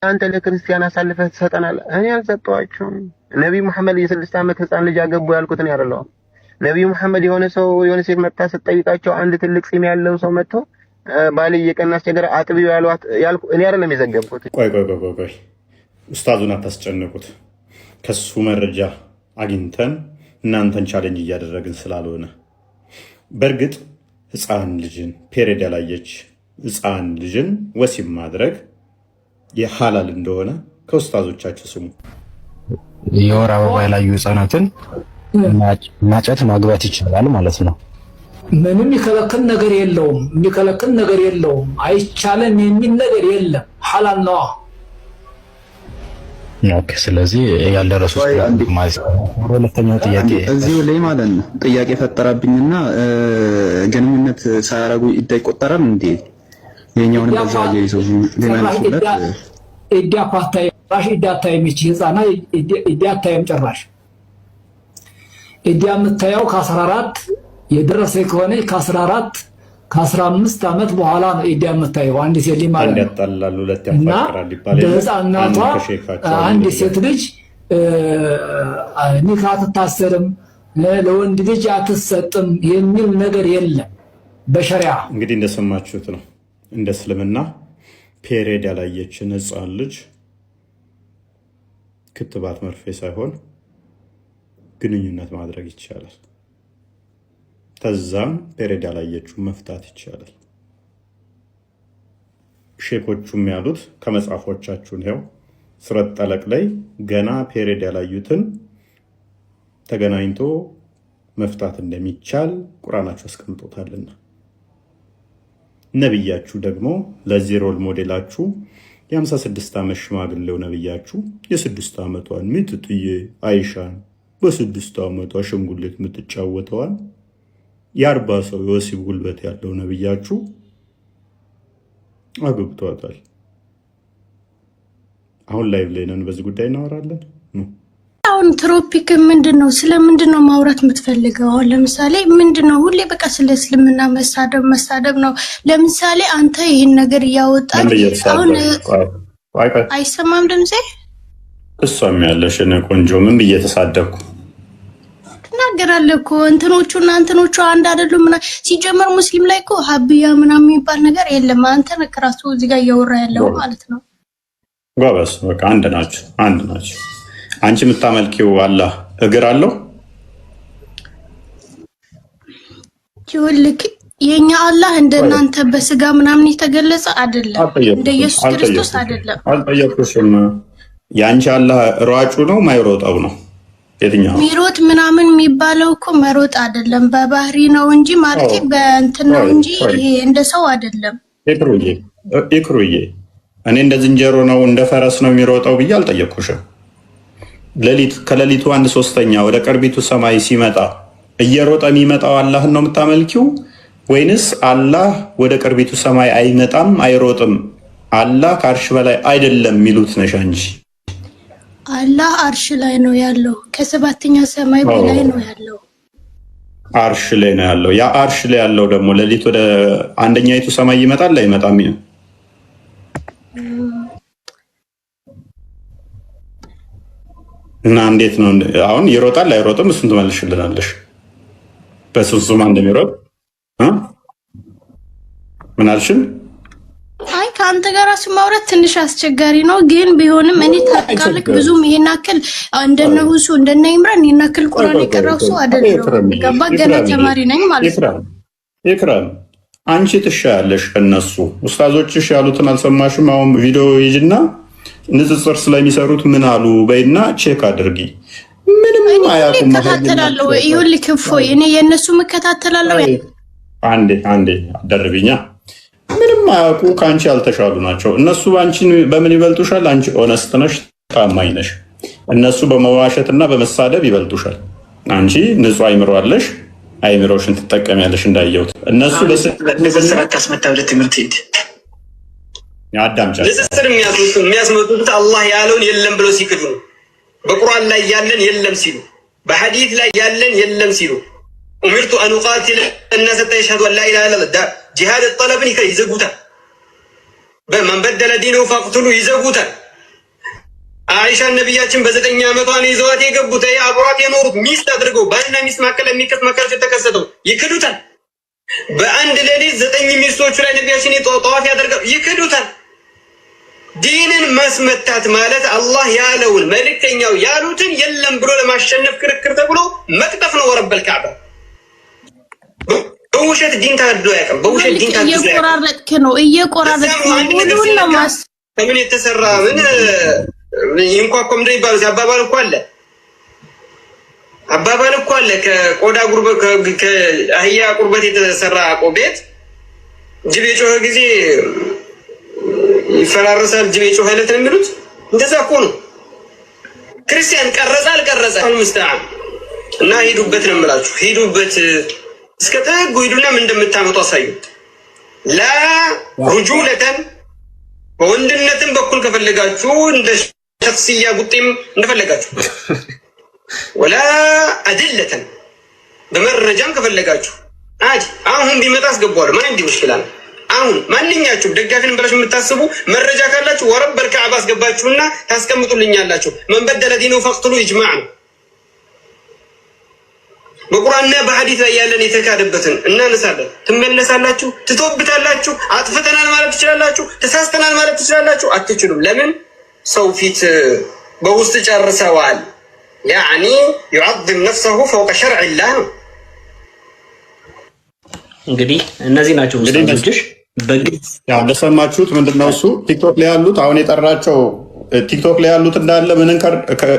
አንተ ለክርስቲያን አሳልፈህ ትሰጠናለህ? እኔ አልሰጠኋቸውም። ነብዩ መሐመድ የ6 ዓመት ህፃን ልጅ አገቡ ያልኩት ነው ያለው። ነብዩ መሐመድ የሆነ ሴት መጣ ስትጠይቃቸው አንድ ትልቅ ፂም ያለው ሰው መጥቶ ባል እየቀና አስቸገረ አጥቢው ያልኩ እኔ አይደለም የዘገብኩት። ቆይ ኡስታዙን አታስጨንቁት። ከሱ መረጃ አግኝተን እናንተን ቻሌንጅ እያደረግን ስላልሆነ በእርግጥ ህፃን ልጅን ፔሬድ ያላየች ህፃን ልጅን ወሲብ ማድረግ የሐላል እንደሆነ ከኡስታዞቻችሁ ስሙ። የወር አበባ ያላዩ ህፃናትን ማጨት ማግባት ይችላል ማለት ነው። ምንም የሚከለክል ነገር የለውም። አይቻልም የሚል ነገር የለም። ሐላል ነው። ኦኬ። ስለዚህ ያልደረሱ ማለት ነው። ሁለተኛው ጥያቄ እዚሁ ላይ ማለት ነው ጥያቄ ፈጠረብኝና ግንኙነት ሳያረጉ ይቆጠራል እንዴ? የኛውን በዛው ያይዘው ለማለት ኢዲያፓታይ ራሽ ኢዲያታይ የሚች ህፃና ኢዲያታይም ጭራሽ ኢዲያ የምታየው ከ14 የደረሰ ከሆነ ከ14 ከ15 ዓመት በኋላ ነው ኢዲያ የምታየው። አንድ ሴት ልጅ ማለት ያጣላሉ ሁለት ያፋቅራል ይባላል። በህፃናቷ አንድ ሴት ልጅ ኒካ አትታሰርም፣ ለወንድ ልጅ አትሰጥም የሚል ነገር የለም በሸሪዓ። እንግዲህ እንደሰማችሁት ነው። እንደ እስልምና ፔሬድ ያላየችን ህፃን ልጅ ክትባት መርፌ ሳይሆን ግንኙነት ማድረግ ይቻላል። ተዛም ፔሬድ ያላየችው መፍታት ይቻላል። ሼኮቹም ያሉት ከመጽሐፎቻችሁን ይኸው ሱረት ጠለቅ ላይ ገና ፔሬድ ያላዩትን ተገናኝቶ መፍታት እንደሚቻል ቁርአናችሁ አስቀምጦታልና ነብያችሁ ደግሞ ለዚህ ሮል ሞዴላችሁ የ56 ዓመት ሽማግሌው ነብያችሁ የ6 ዓመቷን ሚጥጥዬ አይሻን በ6 ዓመቷ አሸንጉሌት የምትጫወተዋል የ40 ሰው የወሲብ ጉልበት ያለው ነብያችሁ አግብቷታል። አሁን ላይቭ ላይ ነን፣ በዚህ ጉዳይ እናወራለን። አሁን ትሮፒክ ምንድነው? ስለምንድነው ማውራት የምትፈልገው? አሁን ለምሳሌ ምንድነው ሁሌ በቃ ስለ እስልምና መሳደብ ነው። ለምሳሌ አንተ ይሄን ነገር እያወጣህ አሁን አይሰማም ድምጼ? እሷም ያለሽ ቆንጆ ምን ብዬ ተሳደብኩ? ትናገራለህ እኮ እንትኖቹና እንትኖቹ አንድ አይደሉም። ሲጀመር ሙስሊም ላይ እኮ ሀብያ ምናምን የሚባል ነገር የለም። አንተ ነክራሱ እዚህ ጋር እያወራ ያለው ማለት ነው። ጎበስ በቃ አንድ ናቸው። አንቺ የምታመልኪው አላህ እግር አለው? ይኸውልህ የኛ አላህ እንደናንተ በስጋ ምናምን የተገለጸ አይደለም። እንደ ኢየሱስ ክርስቶስ አይደለም። አልጠየቅኩሽም። ያንቺ አላህ ሯጩ ነው ማይሮጠው ነው? የትኛው ሚሮጥ ምናምን የሚባለው እኮ መሮጥ አይደለም፣ በባህሪ ነው እንጂ ማለት በእንትን ነው እንጂ ይሄ እንደ ሰው አይደለም። ይክሩዬ እኔ እንደ ዝንጀሮ ነው እንደ ፈረስ ነው የሚሮጠው ብዬ አልጠየቅኩሽም። ከሌሊቱ 1/3 ወደ ቅርቢቱ ሰማይ ሲመጣ እየሮጠ የሚመጣው አላህን ነው የምታመልኪው? ወይንስ አላህ ወደ ቅርቢቱ ሰማይ አይመጣም አይሮጥም፣ አላህ ከአርሽ በላይ አይደለም የሚሉት ነሽ አንቺ? አላህ አርሽ ላይ ነው ያለው፣ ከ7ኛ ሰማይ በላይ ነው ያለው። አርሽ ላይ ነው ያለው። ያ አርሽ ላይ ያለው ደግሞ ሌሊት ወደ አንደኛይቱ ሰማይ ይመጣል አይመጣም? እና እንዴት ነው አሁን ይሮጣል አይሮጥም? እሱን ትመልሽልናለሽ። በስንሱማ እንደሚሮጥ ምን አልሽን? አይ ከአንተ ጋር ራሱ ማውራት ትንሽ አስቸጋሪ ነው፣ ግን ቢሆንም እኔ ታውቃለህ ብዙም ይሄን አክል እንደነሁሱ እንደነ ኢምራን ይሄን አክል ቁርአን የቀራው ሰው አይደለም። ገባ ገና ተማሪ ነኝ ማለት ነው። ይክራም አንቺ ትሻያለሽ ከነሱ ኡስታዞችሽ ያሉትን አልሰማሽም? አሁን ቪዲዮ ይጅና ንጽጽር ስለሚሰሩት ምን አሉ በይና ቼክ አድርጊ። ምንም አያውቁም። ተከታተላለሁ። ይኸውልህ ክፎይ እኔ የነሱ መከታተላለሁ። አንዴ አደርብኛ። ምንም አያውቁ ከአንቺ ያልተሻሉ ናቸው። እነሱ አንቺን በምን ይበልጡሻል? አንቺ ኦነስት ነሽ፣ ታማኝ ነሽ። እነሱ በመዋሸትና በመሳደብ ይበልጡሻል። አንቺ ንጹህ አይምሮ አለሽ፣ አይምሮሽን ትጠቀሚያለሽ። እንዳየሁት እነሱ ንጽጽር አታስመታ፣ ወደ ትምህርት ሂድ። አዳምጫ ንጽጽር የሚያስመጡት አላህ ያለውን የለም ብሎ ሲክዱ ነው። በቁርአን ላይ ያለን የለም ሲሉ፣ በሐዲስ ላይ ያለን የለም ሲሉ ኡሚርቱ አን ኡቃቲለ الناس حتى يشهدوا ان لا اله الا الله ጂሃድ ጠለብን ይዘጉታል። በመን በደለ ዲነሁ ፈቅቱሉ ይዘጉታል። አይሻ ነብያችን በ9 ዓመቷ ነው ይዘዋት የገቡት አብሯት የኖሩት ሚስት አድርገው ባልና ሚስት መካከል የሚከት መከረች ተከሰተው ይክዱታል። በአንድ ሌሊት 9 ሚስቶቹ ላይ ነብያችን ጠዋፍ ያደርጋሉ ይክዱታል። ዲንን ማስመታት ማለት አላህ ያለውን መልእክተኛው ያሉትን የለም ብሎ ለማሸነፍ ክርክር ተብሎ መቅጠፍ ነው። ወረበል ከዕባ በውሸት ዲን ታድዶ ያቀም በውሸት ዲን ታድዶ ያቀም እየቆራረጥክ ነው ሁሉን ነው ማስ ከምን የተሰራ ምን ይንኳኮም ነው ይባላል። አባባል እኮ አለ ከቆዳ ጉርበት ከአህያ ቁርበት የተሰራ ቤት ጅብ የጮኸ ጊዜ ይፈራረሳል። ጅብ የጮኸ ዕለት ነው የሚሉት። እንደዛ እኮ ነው። ክርስቲያን ቀረጸ አልቀረጸ ሙስተዓን እና ሂዱበት ነው የምላችሁ። ሂዱበት እስከ ጥጉ ሂዱና ምን እንደምታመጡ አሳዩ። ላ ሩጁለተን በወንድነትም በኩል ከፈለጋችሁ እንደ ሸክስያ ጉጤም እንደፈለጋችሁ ወላ አድለተን በመረጃም ከፈለጋችሁ አጅ አሁን ቢመጣ አስገባዋለሁ። ማን እንዲህ ይችላል? አሁን ማንኛችሁ ደጋፊን ብላችሁ የምታስቡ መረጃ ካላችሁ ወረበል ከዕባ አስገባችሁና ታስቀምጡልኛላችሁ። መን በደለ ዲነሁ ፈቅትሉ ኢጅማዕ ነው። በቁርአንና በሐዲስ ላይ ያለን የተካደበትን እናነሳለን። ትመለሳላችሁ፣ ትቶብታላችሁ። አጥፍተናል ማለት ትችላላችሁ፣ ተሳስተናል ማለት ትችላላችሁ። አትችሉም። ለምን? ሰው ፊት በውስጥ ጨርሰዋል። ያኒ يعظم نفسه فوق شرع الله ነው። እንግዲህ እነዚህ ናቸው ውስጣቶችሽ በግልጽ ያው እንደሰማችሁት ምንድነው እሱ ቲክቶክ ላይ ያሉት አሁን የጠራቸው ቲክቶክ ላይ ያሉት እንዳለ ምንን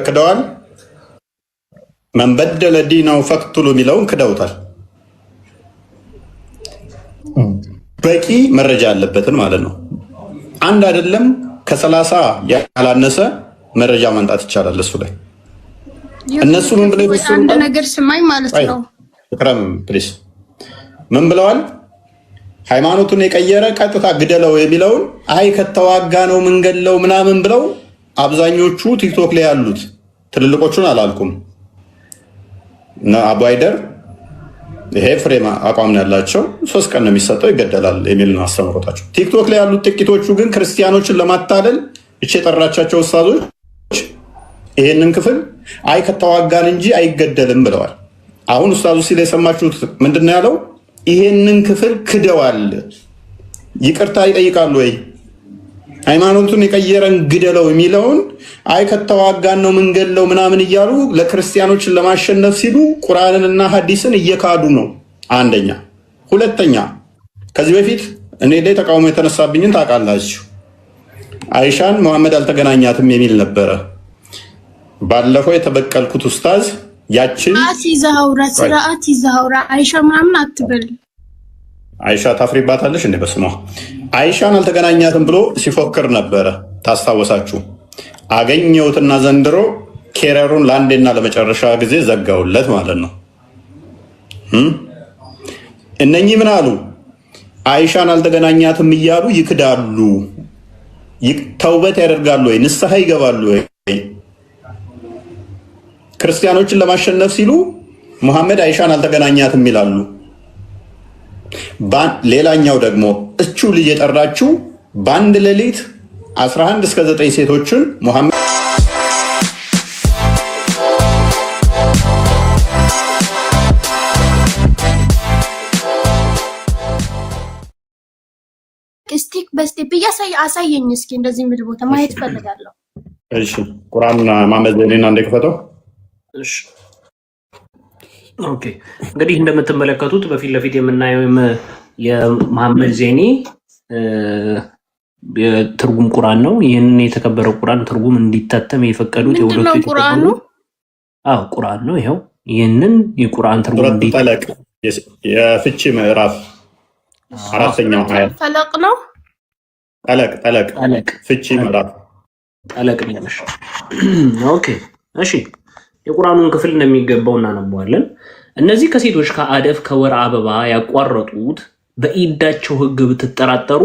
ክደዋል። መን በደለ ዲነሁ ፈቅትሉ የሚለውን ክደውታል። በቂ መረጃ ያለበትን ማለት ነው። አንድ አይደለም ከ30 ያላነሰ መረጃ ማንጣት ይቻላል እሱ ላይ። እነሱ ምን ብለው ይፈስሩ አንድ ነገር ስማኝ ማለት ነው። ፍቅረም ፕሊስ ምን ብለዋል? ሃይማኖቱን የቀየረ ቀጥታ ግደለው የሚለውን አይ ከተዋጋ ነው ምንገለው ምናምን ብለው አብዛኞቹ ቲክቶክ ላይ ያሉት ትልልቆቹን አላልኩም እና አቡ አይደር ይሄ ፍሬም አቋም ነው ያላቸው 3 ቀን ነው የሚሰጠው ይገደላል የሚል ነው አስተምሮታቸው። ቲክቶክ ላይ ያሉት ጥቂቶቹ ግን ክርስቲያኖችን ለማታለል እቺ የጠራቻቸው ኡስታዞች ይሄንን ክፍል አይ ከተዋጋን እንጂ አይገደልም ብለዋል። አሁን ኡስታዙ ሲል የሰማችሁት ምንድነው ያለው? ይሄንን ክፍል ክደዋል። ይቅርታ ይጠይቃሉ ወይ? ሃይማኖቱን የቀየረን ግደለው የሚለውን አይ ከተዋጋን ነው ምንገለው ምናምን እያሉ ለክርስቲያኖችን ለማሸነፍ ሲሉ ቁርአንንና ሐዲስን እየካዱ ነው። አንደኛ። ሁለተኛ ከዚህ በፊት እኔ ላይ ተቃውሞ የተነሳብኝን ታውቃላችሁ። አይሻን መሐመድ አልተገናኛትም የሚል ነበረ። ባለፈው የተበቀልኩት ኡስታዝ ያችን ስርዓት ይዘውራ አይሻ ምናምን አትበል። አይሻ ታፍሪባታለሽ እንዴ? በስሟ አይሻን አልተገናኛትም ብሎ ሲፎክር ነበረ። ታስታወሳችሁ? አገኘሁትና ዘንድሮ ኬረሩን ለአንዴና ለመጨረሻ ጊዜ ዘጋውለት ማለት ነው። እነኚህ ምን አሉ? አይሻን አልተገናኛትም እያሉ ይክዳሉ። ተውበት ያደርጋሉ ወይ? ንስሐ ይገባሉ ወይ? ክርስቲያኖችን ለማሸነፍ ሲሉ ሙሐመድ አይሻን አልተገናኛትም ይላሉ። ሌላኛው ደግሞ እቹ ልጅ የጠራችው በአንድ ሌሊት 11 እስከ 9 ሴቶችን ሙሐመድ ስቲክ በስቴፕ አሳየኝ እስኪ እንደዚህ ምድ ቦታ ማየት ፈልጋለሁ። እሺ ቁርአን ማመድ ዜና እንደከፈተው እሺ ኦኬ። እንግዲህ እንደምትመለከቱት በፊት ለፊት የምናየው የመሐመድ ዜኒ የትርጉም ቁርአን ነው። ይህንን የተከበረው ቁርአን ትርጉም እንዲታተም የፈቀዱት የሁለቱ ቁርአኑ ቁርአን ነው። ይሄው ይህንን የቁርአን ትርጉም እንዲጠለቅ የፍቺ ምዕራፍ 4ኛው አያት ፈለቅ ነው። ጠለቅ ፍቺ ምዕራፍ ጠለቅ ነው። ኦኬ እሺ የቁርአኑን ክፍል እንደሚገባው እናነባዋለን። እነዚህ ከሴቶች ከአደፍ ከወር አበባ ያቋረጡት በኢዳቸው ሕግ ብትጠራጠሩ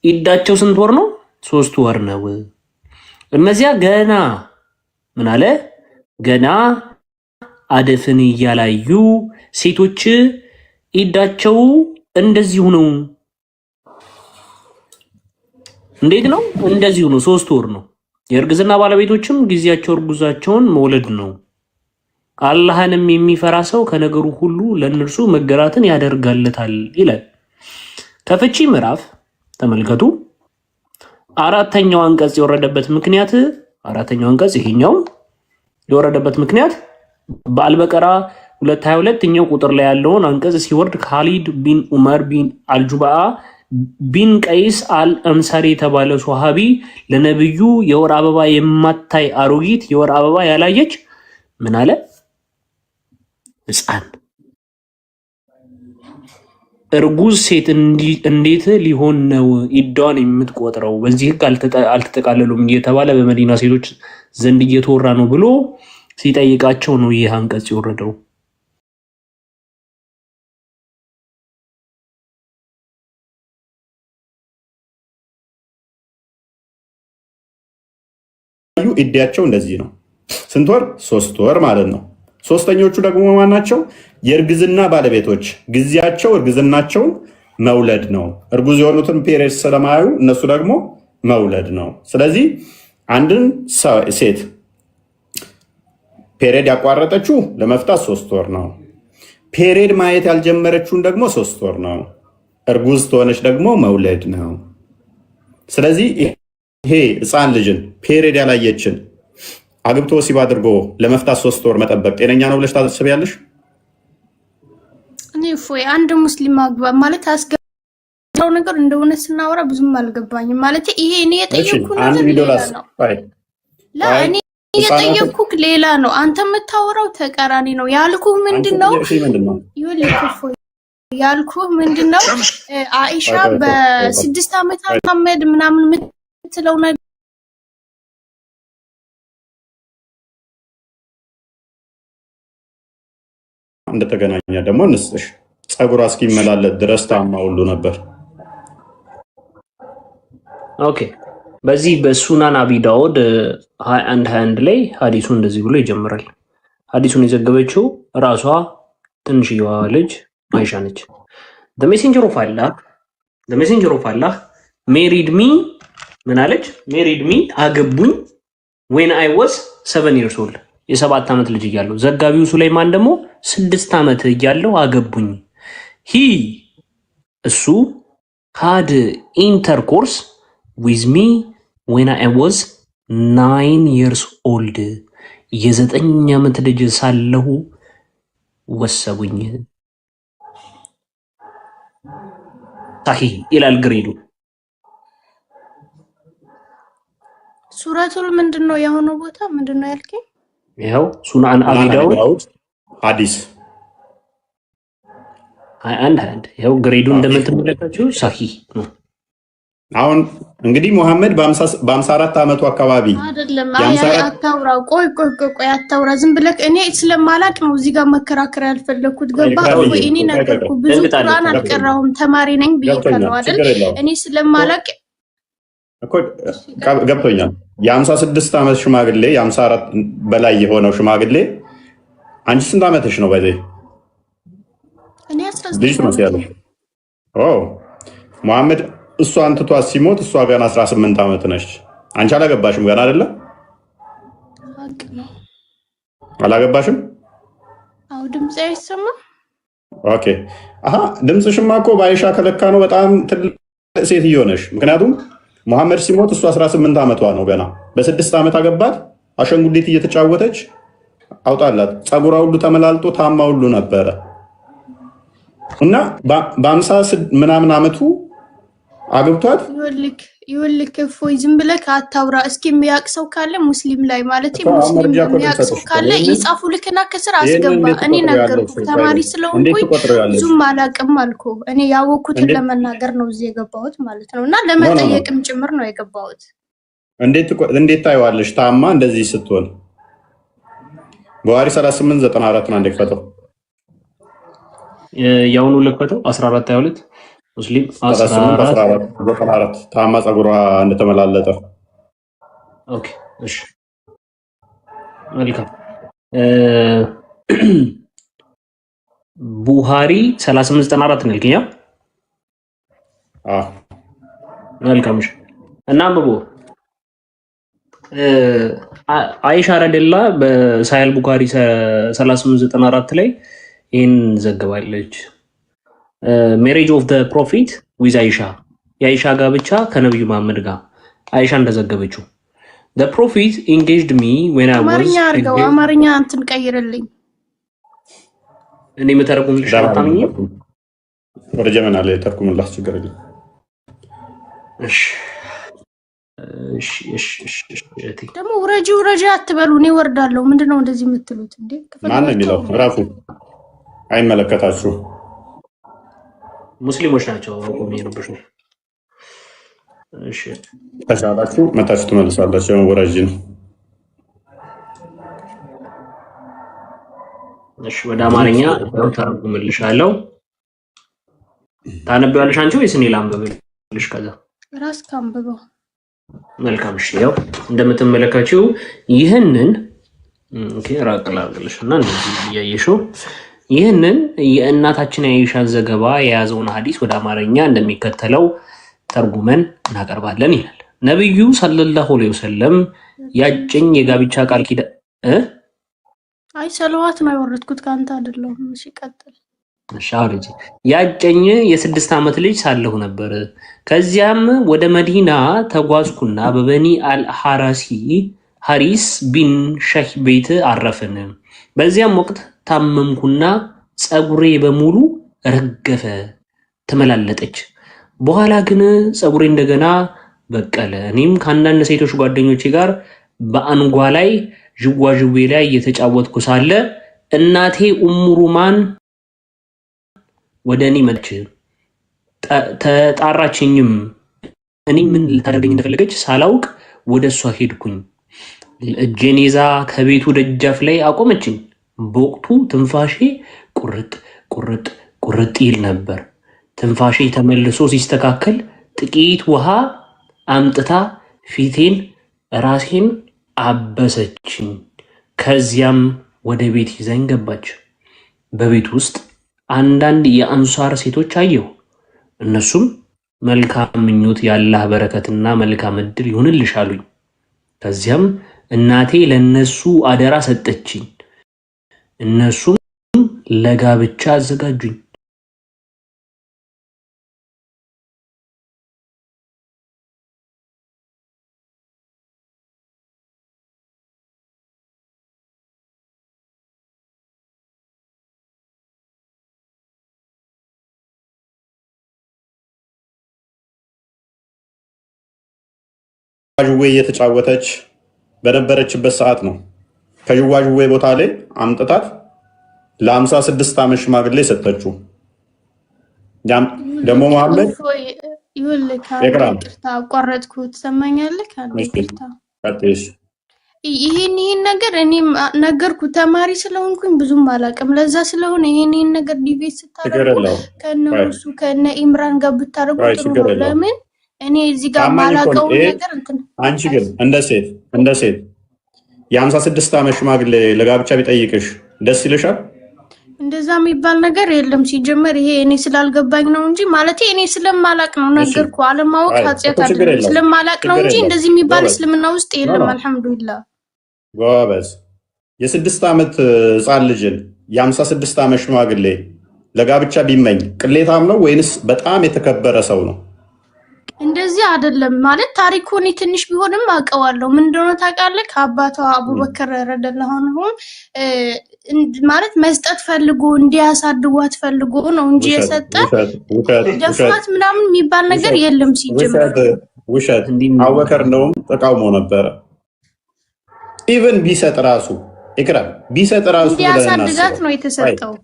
ኢዳቸው ስንት ወር ነው? 3 ወር ነው። እነዚያ ገና ምን አለ? ገና አደፍን እያላዩ ሴቶች ኢዳቸው እንደዚሁ ነው። እንዴት ነው? እንደዚሁ ነው። 3 ወር ነው። የእርግዝና ባለቤቶችም ጊዜያቸው እርጉዛቸውን መውለድ ነው። አላህንም የሚፈራ ሰው ከነገሩ ሁሉ ለእነርሱ መገራትን ያደርጋለታል ይላል። ከፍቺ ምዕራፍ ተመልከቱ። አራተኛው አንቀጽ የወረደበት ምክንያት ይሄኛው የወረደበት ምክንያት በአልበቀራ 222ኛው ቁጥር ላይ ያለውን አንቀጽ ሲወርድ ካሊድ ቢን ዑመር ቢን አልጁባአ ቢን ቀይስ አልአንሳሪ የተባለ ሷሃቢ ለነብዩ የወር አበባ የማታይ አሮጊት የወር አበባ ያላየች ምን አለ? ሕፃን እርጉዝ ሴት እንዴት ሊሆን ነው ኢዳዋን የምትቆጥረው? በዚህ ህግ አልተጠቃለሉም እየተባለ በመዲና ሴቶች ዘንድ እየተወራ ነው ብሎ ሲጠይቃቸው ነው ይህ አንቀጽ የወረደው። ኢዳቸው እንደዚህ ነው። ስንት ወር? 3 ወር ማለት ነው። ሶስተኞቹ ደግሞ ማን ናቸው? የእርግዝና ባለቤቶች ጊዜያቸው እርግዝናቸውን መውለድ ነው። እርጉዝ የሆኑትን ፔሬድ ስለማያዩ እነሱ ደግሞ መውለድ ነው። ስለዚህ አንድን ሴት ፔሬድ ያቋረጠችው ለመፍታት 3 ወር ነው። ፔሬድ ማየት ያልጀመረችውን ደግሞ 3 ወር ነው። እርጉዝ ተሆነች ደግሞ መውለድ ነው። ስለዚህ ይሄ ሕፃን ልጅን ፔሬድ ያላየችን አግብቶ ወሲብ አድርጎ ለመፍታት 3 ወር መጠበቅ ጤነኛ ነው ብለሽ ታስቢያለሽ? እኔ ፎይ አንድ ሙስሊም ማግባት ማለት አስገባው ነገር እንደሆነ ስናወራ ብዙም አልገባኝም። ማለት ይሄ እኔ የጠየኩህ ነገር ሌላ ነው። እኔ የጠየኩህ ሌላ ነው። አንተ የምታወራው ተቃራኒ ነው። ያልኩህ ምንድነው? ያልኩህ ምንድነው? አኢሻ በ6 ዓመት መሐመድ ምናምን የምትለው ነገር እንደተገናኘ ደግሞ እንስጥሽ ጸጉሯ እስኪመላለጥ ድረስ ታማ ሁሉ ነበር። ኦኬ በዚህ በሱናን አቢ ዳውድ 21 ላይ ሐዲሱ እንደዚህ ብሎ ይጀምራል። ሐዲሱን የዘገበችው ራሷ ትንሽዬዋ ልጅ አይሻ ነች። the messenger of Allah married me ምን አለች? married me አገቡኝ when I was 7 years old የ7 ዓመት ልጅ እያለሁ። ዘጋቢው ሱለይማን ደግሞ 6 ዓመት እያለሁ አገቡኝ። እሱ had intercourse with me when I was 9 years old የ9 ዓመት ልጅ ሳለሁ ወሰቡኝ። ሳሂህ ይላል ግሬዱ። ሱረቱል ምንድነው የሆነው ቦታ ምንድነው ያልከኝ? ይኸው ሱናን አቢ ዳውድ ሐዲስ 21 ይኸው ግሬዱ እንደምትመለከቱት ሳሂህ ነው። አሁን እንግዲህ ሙሐመድ በ54 ዓመቱ አካባቢ አይደለም። አታውራ፣ ቆይ አታውራ፣ ዝም ብለህ እኔ ስለማላቅ ነው እዚህ ጋር መከራከር ያልፈለኩት። ገባ ወይ? እኔ ነገርኩ ብዙ ቁርአን አልቀራሁም ተማሪ ነኝ ብዬሽ አይደል? እኔ ስለማላቅ እኮ ገብቶኛል። የ56 ዓመት ሽማግሌ የ54 በላይ የሆነው ሽማግሌ አንቺ ስንት ዓመትሽ ነው? በዚህ እኔ 19 ነው ያለው። ሙሐመድ እሷን ትቷት ሲሞት እሷ ገና 18 ዓመት ነች። አንቺ አላገባሽም ገና አይደለ? አላገባሽም? አው ድምጽ አይሰማም። ኦኬ ድምጽሽማ እኮ በአይሻ ከለካ ነው በጣም ትልቅ ሴትዮ ነሽ። ምክንያቱም ሙሐመድ ሲሞት እሷ 18 ዓመቷ ነው ገና። በ6 ዓመት አገባት። አሸንጉሊት እየተጫወተች አውጣላት። ጸጉሯ ሁሉ ተመላልጦ ታማ ሁሉ ነበረ እና በ50 ምናምን ዓመቱ አግብቷት ይኸውልህ እፎይ ዝም ብለህ አታውራ። እስኪ የሚያውቅ ሰው ካለ ሙስሊም ላይ ማለት ሙስሊም የሚያውቅ ሰው ካለ ይጻፉ ልክና ከስራ አስገባ። እኔ ነገርኩህ ተማሪ ስለሆንኩኝ ብዙም አላውቅም አልኩህ። እኔ ያወቅኩትን ለመናገር ነው እዚህ የገባሁት ማለት ነው፣ እና ለመጠየቅም ጭምር ነው የገባሁት። እንዴት ታይዋለሽ ታማ እንደዚህ ስትሆን? በዋሪ 3894 ነው እንደፈተው ያውኑ ለከተው 1422 ሙስሊም 14 ታማ ጸጉሯ እንደተመላለጠ። ኦኬ እሺ መልካም። ቡሃሪ 3894 ነው ልከኛ። መልካም እሺ እና አንብቦ አይሻ ረዲላ በሳሂህ ቡኻሪ 3894 ላይ ይህን ዘግባለች። ሜሬጅ ኦፍ ዘ ፕሮፊት ዊዝ አይሻ፣ የአይሻ ጋብቻ ከነብዩ መሐመድ ጋር አይሻ እንደዘገበችው the prophet engaged me when I was አማርኛ እንትን ቀይርልኝ። እኔ መተረጉምልሽ አታምኝ ወደ ጀመና ላይ ተርጉምላችሁ ችግር የለም። ደግሞ ውረጂ አትበሉ። እኔ ወርዳለሁ። ምንድነው እንደዚህ የምትሉት እንዴ? ማን ነው የሚለው? ራፉ አይመለከታችሁ። ሙስሊሞች ናቸው አቆም ይርብሽ ነው። እሺ ተሻላችሁ መታችሁ ትመልሳላችሁ። ወራጅ ነው። እሺ ወደ አማርኛ ተርጉምልሻለሁ። ታነቢዋለሽ አንቺ ወይስ እኔ ላንብብልሽ? ከዛ ራስ ካንብበው። መልካም። እሺ ያው እንደምትመለከቱው ይህንን ራቅላቅልሽና እንደዚህ እያየሽው ይህንን የእናታችን የአይሻን ዘገባ የያዘውን ሐዲስ ወደ አማርኛ እንደሚከተለው ተርጉመን እናቀርባለን ይላል። ነብዩ ሰለላሁ ዐለይሂ ወሰለም ያጭኝ የጋብቻ ቃል ኪዳን አይ ሰለዋት ነው ያወረድኩት ካንተ አይደለም። እሺ ቀጥል። ሻውልጂ ያጨኝ የ6 ዓመት ልጅ ሳለሁ ነበር። ከዚያም ወደ መዲና ተጓዝኩና በበኒ አልሐራሲ ሐሪስ ቢን ሸህ ቤት አረፍን። በዚያም ወቅት ታመምኩና ጸጉሬ በሙሉ ረገፈ፣ ተመላለጠች። በኋላ ግን ጸጉሬ እንደገና በቀለ። እኔም ከአንዳንድ ሴቶች ጓደኞቼ ጋር በአንጓ ላይ ዥዋዥዌ ላይ እየተጫወትኩ ሳለ እናቴ ኡሙ ሩማን ወደ እኔ መጣች። ተጣራችኝም። እኔ ምን ልታደርገኝ እንደፈለገች ሳላውቅ ወደ እሷ ሄድኩኝ። እጄን ይዛ ከቤቱ ደጃፍ ላይ አቆመችኝ። በወቅቱ ትንፋሼ ቁርጥ ቁርጥ ቁርጥ ይል ነበር። ትንፋሼ ተመልሶ ሲስተካከል ጥቂት ውሃ አምጥታ ፊቴን ራሴን አበሰችኝ። ከዚያም ወደ ቤት ይዛኝ ገባች። በቤት ውስጥ አንዳንድ የአንሷር ሴቶች አየሁ። እነሱም መልካም ምኞት፣ የአላህ በረከትና መልካም እድል ይሁንልሽ አሉኝ። ከዚያም እናቴ ለነሱ አደራ ሰጠችኝ። እነሱም ለጋብቻ አዘጋጁኝ። ዥዋዥዌ እየተጫወተች በነበረችበት ሰዓት ነው ከዥዋዥዌ ቦታ ላይ አምጥታት ለ56 ዓመት ሽማግሌ ሰጠችው። ደግሞ መሐመድ ይቅርታ አቋረጥኩ። ትሰማኛለህ? ይሄን ነገር እኔም ነገርኩ። ተማሪ ስለሆንኩኝ ብዙም አላውቅም። ለዛ ስለሆነ ይሄን ነገር ዲቤት ስታደርጉ ከነሱ ከነ ኢምራን ጋር ብታደርጉ ጥሩ ነው። ለምን እኔ እዚህ ጋር ማላውቀው ነገር እንትን አንቺ ግን እንደ ሴት የ56 ዓመት ሽማግሌ ለጋብቻ ቢጠይቅሽ ደስ ይልሻል? እንደዛ የሚባል ነገር የለም። ሲጀመር ይሄ እኔ ስላልገባኝ ነው እንጂ ማለት እኔ ስለማላቅ ነው ነገርኩ። አለማወቅ ኃጢአት አይደለም። ስለማላቅ ነው እንጂ እንደዚህ የሚባል እስልምና ውስጥ የለም። አልሐምዱሊላህ ጎበዝ። የ6 ዓመት ህፃን ልጅን የ56 ዓመት ሽማግሌ ለጋብቻ ቢመኝ ቅሌታም ነው ወይንስ በጣም የተከበረ ሰው ነው? እንደዚህ አይደለም ማለት ታሪኩ እኔ ትንሽ ቢሆንም አውቀዋለሁ። ምን እንደሆነ ታውቃለህ? ከአባቷ አቡበከር ረዲየላሁ ዐንሁ ማለት መስጠት ፈልጎ እንዲያሳድጓት ፈልጎ ነው እንጂ የሰጠ ደፋት ምናምን የሚባል ነገር የለም። ሲጀምር ውሸት። አቡበከር እንደውም ተቃውሞ ነበረ። ኢቭን ቢሰጥ ራሱ ኢክራም ቢሰጥ ራሱ እንዲያሳድጋት ነው የተሰጠው።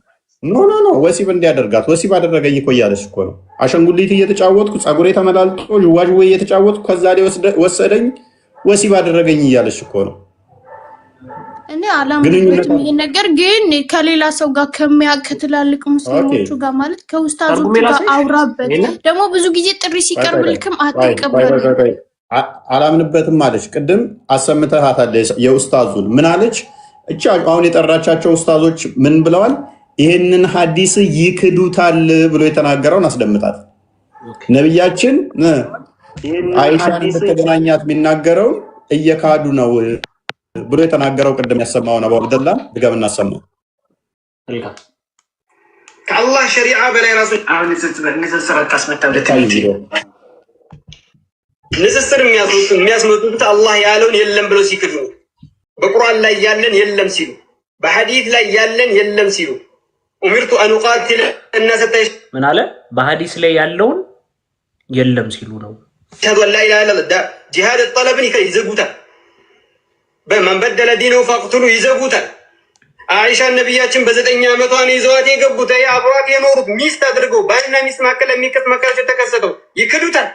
ኖ ወሲብ እንዲያደርጋት ወሲብ አደረገኝ እኮ እያለች እኮ ነው። አሸንጉሊት እየተጫወትኩ ጸጉሬ ተመላልጦ ዥዋዥዌ እየተጫወትኩ ከዛ ላይ ወሰደኝ ወሲብ አደረገኝ እያለች እኮ ነው። እኔ አላምንበትም ይሄ ነገር። ግን ከሌላ ሰው ጋር ከትላልቅ ሙስሊሞቹ ጋር ማለት ከኡስታዞቹ ጋር አውራበት። ደግሞ ብዙ ጊዜ ጥሪ ሲቀርብልክም አትቀበል። አላምንበትም አለች። ቅድም አሰምተሃታል የኡስታዙን ምን አለች? እቺ አሁን የጠራቻቸው ኡስታዞች ምን ብለዋል? ይህንን ሐዲስ ይክዱታል ብሎ የተናገረውን አስደምጣት። ነብያችን አይሻን እንደተገናኛት የሚናገረውን እየካዱ ነው ብሎ የተናገረው ቅድም ያሰማውን አቡ አብደላ ድገም እናሰማው። ከአላህ ሸሪዓ በላይ ራሱ አሁን ንጽጽር ካስመጣለት ንጽጽር የሚያስመጡት አላህ ያለውን የለም ብሎ ሲክዱ ነው። በቁርአን ላይ ያለን የለም ሲሉ፣ በሐዲስ ላይ ያለን የለም ሲሉ ኡሚርቱ አን ኡቃቲለ الناس ምን አለ? በሐዲስ ላይ ያለውን የለም ሲሉ ነው። ሸሃዱ ላ ኢላሃ ኢለላህ ጂሃድ ጠለብን ይዘጉታል። በመን በደለ ዲነሁ ፈቅቱሉ ይዘጉታል። አይሻ ነብያችን በ9 ዓመቷ ነው ይዘዋት የገቡት አብሯት የኖሩት ሚስት አድርገው ባልና ሚስት መካከል የሚከት መካከል ተከሰተው ይክዱታል።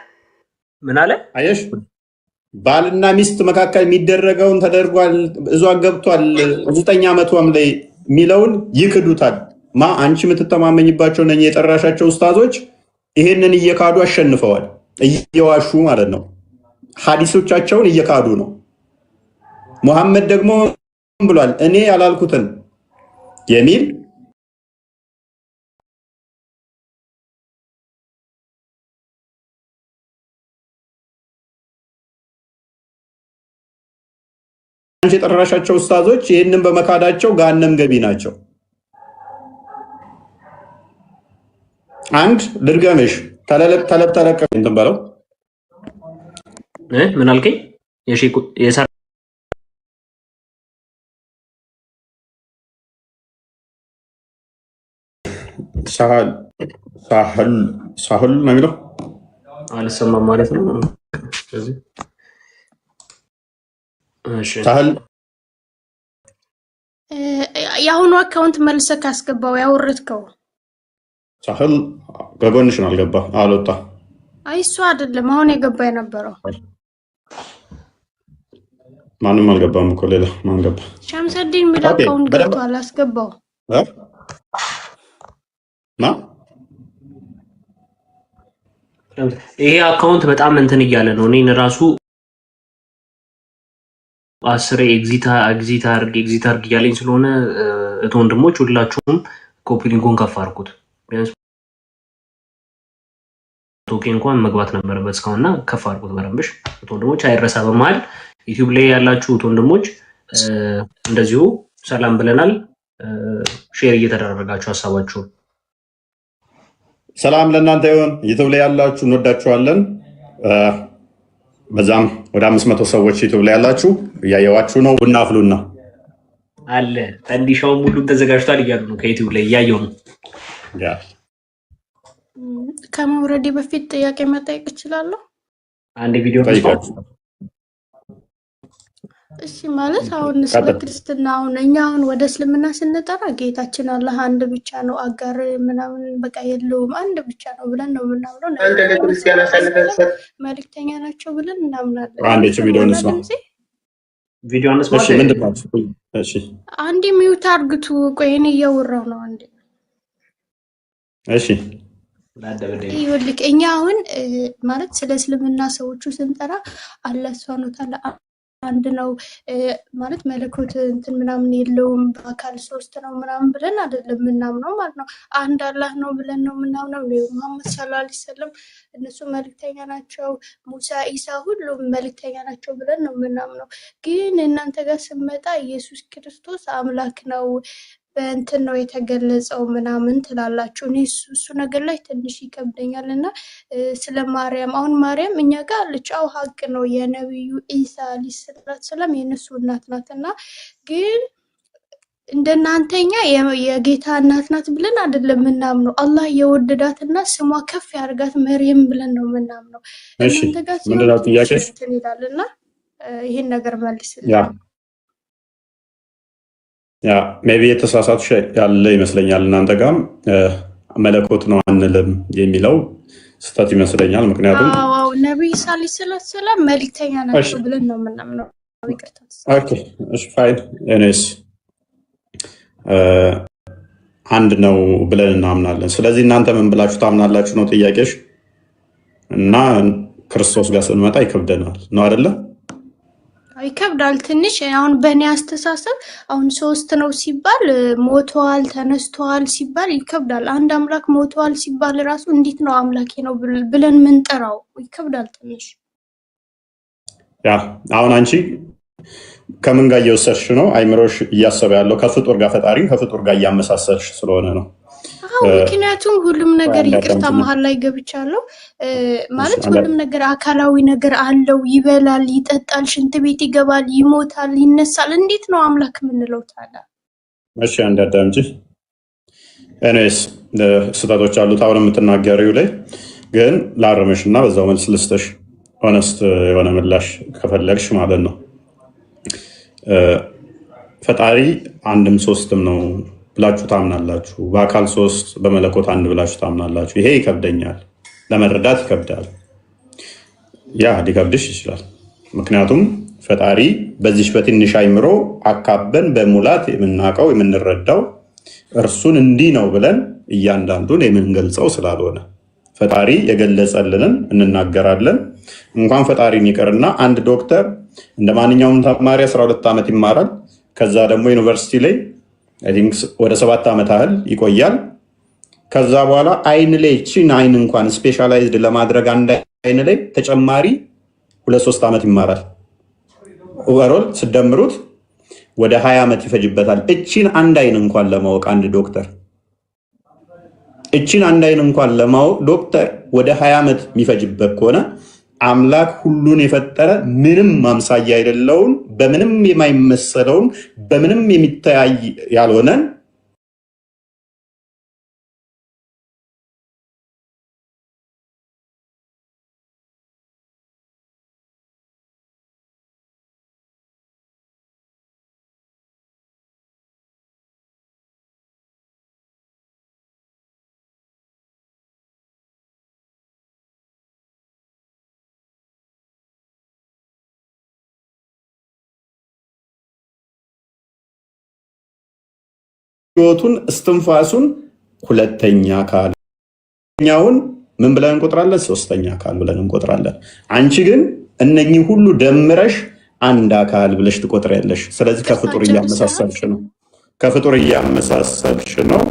ምን አለ? አየሽ ባልና ሚስት መካከል የሚደረገውን ተደርጓል እዟ ገብቷል 9 ዓመቷም ላይ ሚለውን ይክዱታል። አንቺ የምትተማመኝባቸው ነኝ የጠራሻቸው ኡስታዞች ይሄንን እየካዱ አሸንፈዋል። እየዋሹ ማለት ነው። ሐዲሶቻቸውን እየካዱ ነው። ሙሐመድ ደግሞ ብሏል እኔ ያላልኩትን የሚል አንቺ የጠራሻቸው ኡስታዞች ይሄንን በመካዳቸው ገሃነም ገቢ ናቸው። አንድ ልድገምሽ ተለብ ተለቀ እንትን በለው ምን አልከኝ? ሳህል ነው የሚለው አልሰማም ማለት ነው። ስለዚህ ሳህል የአሁኑ አካውንት መልሰህ ካስገባው ያወረድከው ሳህል ከጎንሽ ነው። አልገባ አልወጣ። አይ እሱ አይደለም አሁን የገባ የነበረው ማንም አልገባም እኮ ሌላ ማን ገባ? ሻምሰዲን ሚል አካውንት ገብቷል። አስገባው ይሄ አካውንት በጣም እንትን እያለ ነው። እኔን ራሱ 10 ኤግዚት አርግ እያለኝ ስለሆነ እህት ወንድሞች ሁላችሁም ኮፒ ሊንኩን ከፍ አድርጉት። ቢያንስ ቶኬ እንኳን መግባት ነበረበት እስካሁንና ከፍ አድርጉት በረምብሽ እህት ወንድሞች። አይረሳ በመሃል ዩቲዩብ ላይ ያላችሁ እህት ወንድሞች እንደዚሁ ሰላም ብለናል። ሼር እየተደረጋችሁ ሀሳባችሁን ሰላም ለእናንተ ይሁን። ዩቲዩብ ላይ ያላችሁ እንወዳችኋለን። በዛም ወደ 500 ሰዎች ዩቲዩብ ላይ ያላችሁ እያየዋችሁ ነው። ቡና አፍሉና አለ ፈንዲሻውም ሁሉም ተዘጋጅቷል እያሉ ነው። ከዩቲዩብ ላይ እያየው ነው። ከመውረዴ በፊት ጥያቄ መጠየቅ እችላለሁ? አንድ ቪዲዮ እሺ ማለት አሁን ስለ ክርስትና እኛ ወደ እስልምና ስንጠራ ጌታችን አላህ አንድ ብቻ ነው፣ አጋር ምናምን በቃ የለውም አንድ ብቻ ነው ብለን ነው የምናምነው። አንድ ለክርስቲያን አሳልፈህ መልእክተኛ ናቸው ብለን እናምናለን። አንዴ ሚውት አርግቱ። ቆይ እኔ እያወራሁ ነው። አንዴ እሺ ይኸውልህ እኛ አሁን ማለት ስለ እስልምና ሰዎቹ ስንጠራ አላህ ሱብሃነሁ ወተዓላ አንድ ነው ማለት መለኮት እንትን ምናምን የለውም በአካል 3 ነው ምናምን ብለን አይደለም የምናምነው ማለት ነው። አንድ አላህ ነው ብለን ነው የምናምነው። ሙሐመድ ሰለላሁ ዐለይሂ ወሰለም እነሱ መልእክተኛ ናቸው፣ ሙሳ ኢሳ ሁሉም መልእክተኛ ናቸው ብለን ነው የምናምነው። ግን እናንተ ጋር ስመጣ ኢየሱስ ክርስቶስ አምላክ ነው በእንትን ነው የተገለጸው ምናምን ትላላችሁ። እኔ እሱ ነገር ላይ ትንሽ ይከብደኛል። እና ስለ ማርያም አሁን ማርያም እኛ ጋር አለች። አዎ ሀቅ ነው የነብዩ ኢሳ አለይሂ ሰላም የነሱ እናት ናት። እና ግን እንደናንተኛ የጌታ እናት ናት ብለን አይደለም የምናምነው። አላህ የወደዳትና ስሟ ከፍ ያርጋት መርየም ብለን ነው የምናምነው። እናንተ ጋር ሲሆን ይላልና ይሄን ነገር መልስልኝ። ሜቢ የተሳሳቱ ያለ ይመስለኛል። እናንተ ጋርም መለኮት ነው አንልም የሚለው ስህተት ይመስለኛል። ምክንያቱም ነብዩ ሰለላሁ ዐለይሂ ወሰለም መልእክተኛ ናቸው ብለን ነው የምናምነው። ኦኬ እሺ ፋይን። እኔስ አንድ ነው ብለን እናምናለን። ስለዚህ እናንተ ምን ብላችሁ ታምናላችሁ ነው ጥያቄሽ። እና ክርስቶስ ጋር ስንመጣ ይከብደናል ነው አይደለ? ይከብዳል ትንሽ። አሁን በእኔ አስተሳሰብ አሁን 3 ነው ሲባል ሞተዋል ተነስተዋል ሲባል ይከብዳል። አንድ አምላክ ሞተዋል ሲባል ራሱ እንዴት ነው አምላኬ ነው ብለን ምንጠራው? ይከብዳል ትንሽ። ያ አሁን አንቺ ከምን ጋር እየወሰድሽ ነው? አይምሮሽ እያሰበ ያለው ከፍጡር ጋር ፈጣሪን ከፍጡር ጋር እያመሳሰልሽ ስለሆነ ነው። ምክንያቱም ሁሉም ነገር ይቅርታ መሀል ላይ ገብቻለሁ ማለት ሁሉም ነገር አካላዊ ነገር አለው። ይበላል፣ ይጠጣል፣ ሽንት ቤት ይገባል፣ ይሞታል፣ ይነሳል። እንዴት ነው አምላክ የምንለው ታዲያ? እሺ አንድ አዳምጪ። እኔስ ስህተቶች አሉት አሁን የምትናገሪው ላይ ግን ላርምሽ እና በዛው መልስ ልስጥሽ። ሆነስት የሆነ ምላሽ ከፈለግሽ ማለት ነው። ፈጣሪ አንድም ሶስትም ነው ብላችሁ ታምናላችሁ። በአካል ሶስት በመለኮት አንድ ብላችሁ ታምናላችሁ። ይሄ ይከብደኛል፣ ለመረዳት ይከብዳል። ያ ሊከብድሽ ይችላል። ምክንያቱም ፈጣሪ በዚች በትንሽ አይምሮ አካበን በሙላት የምናውቀው የምንረዳው እርሱን እንዲህ ነው ብለን እያንዳንዱን የምንገልጸው ስላልሆነ ፈጣሪ የገለጸልንን እንናገራለን። እንኳን ፈጣሪን ይቅርና አንድ ዶክተር እንደ ማንኛውም ተማሪ 12 ዓመት ይማራል። ከዛ ደግሞ ዩኒቨርሲቲ ላይ ወደ 7 ዓመት ያህል ይቆያል። ከዛ በኋላ አይን ላይ ቺን አይን እንኳን ስፔሻላይዝድ ለማድረግ አንድ አይን ላይ ተጨማሪ 2-3 ዓመት ይማራል። ኦቨርኦል ስደምሩት ወደ 20 ዓመት ይፈጅበታል። እቺን አንድ አይን እንኳን ለማወቅ አንድ ዶክተር እቺን አንድ አይን እንኳን ለማወቅ ዶክተር ወደ 20 ዓመት የሚፈጅበት ከሆነ አምላክ ሁሉን የፈጠረ ምንም ማምሳያ አይደለውን በምንም የማይመሰለውን በምንም የሚተያይ ያልሆነን ህይወቱን እስትንፋሱን ሁለተኛ አካል ኛውን ምን ብለን እንቆጥራለን? ሶስተኛ አካል ብለን እንቆጥራለን። አንቺ ግን እነኚህ ሁሉ ደምረሽ አንድ አካል ብለሽ ትቆጥሪያለሽ። ስለዚህ ከፍጡር እያመሳሰልሽ ነው። ከፍጡር እያመሳሰልሽ ነው።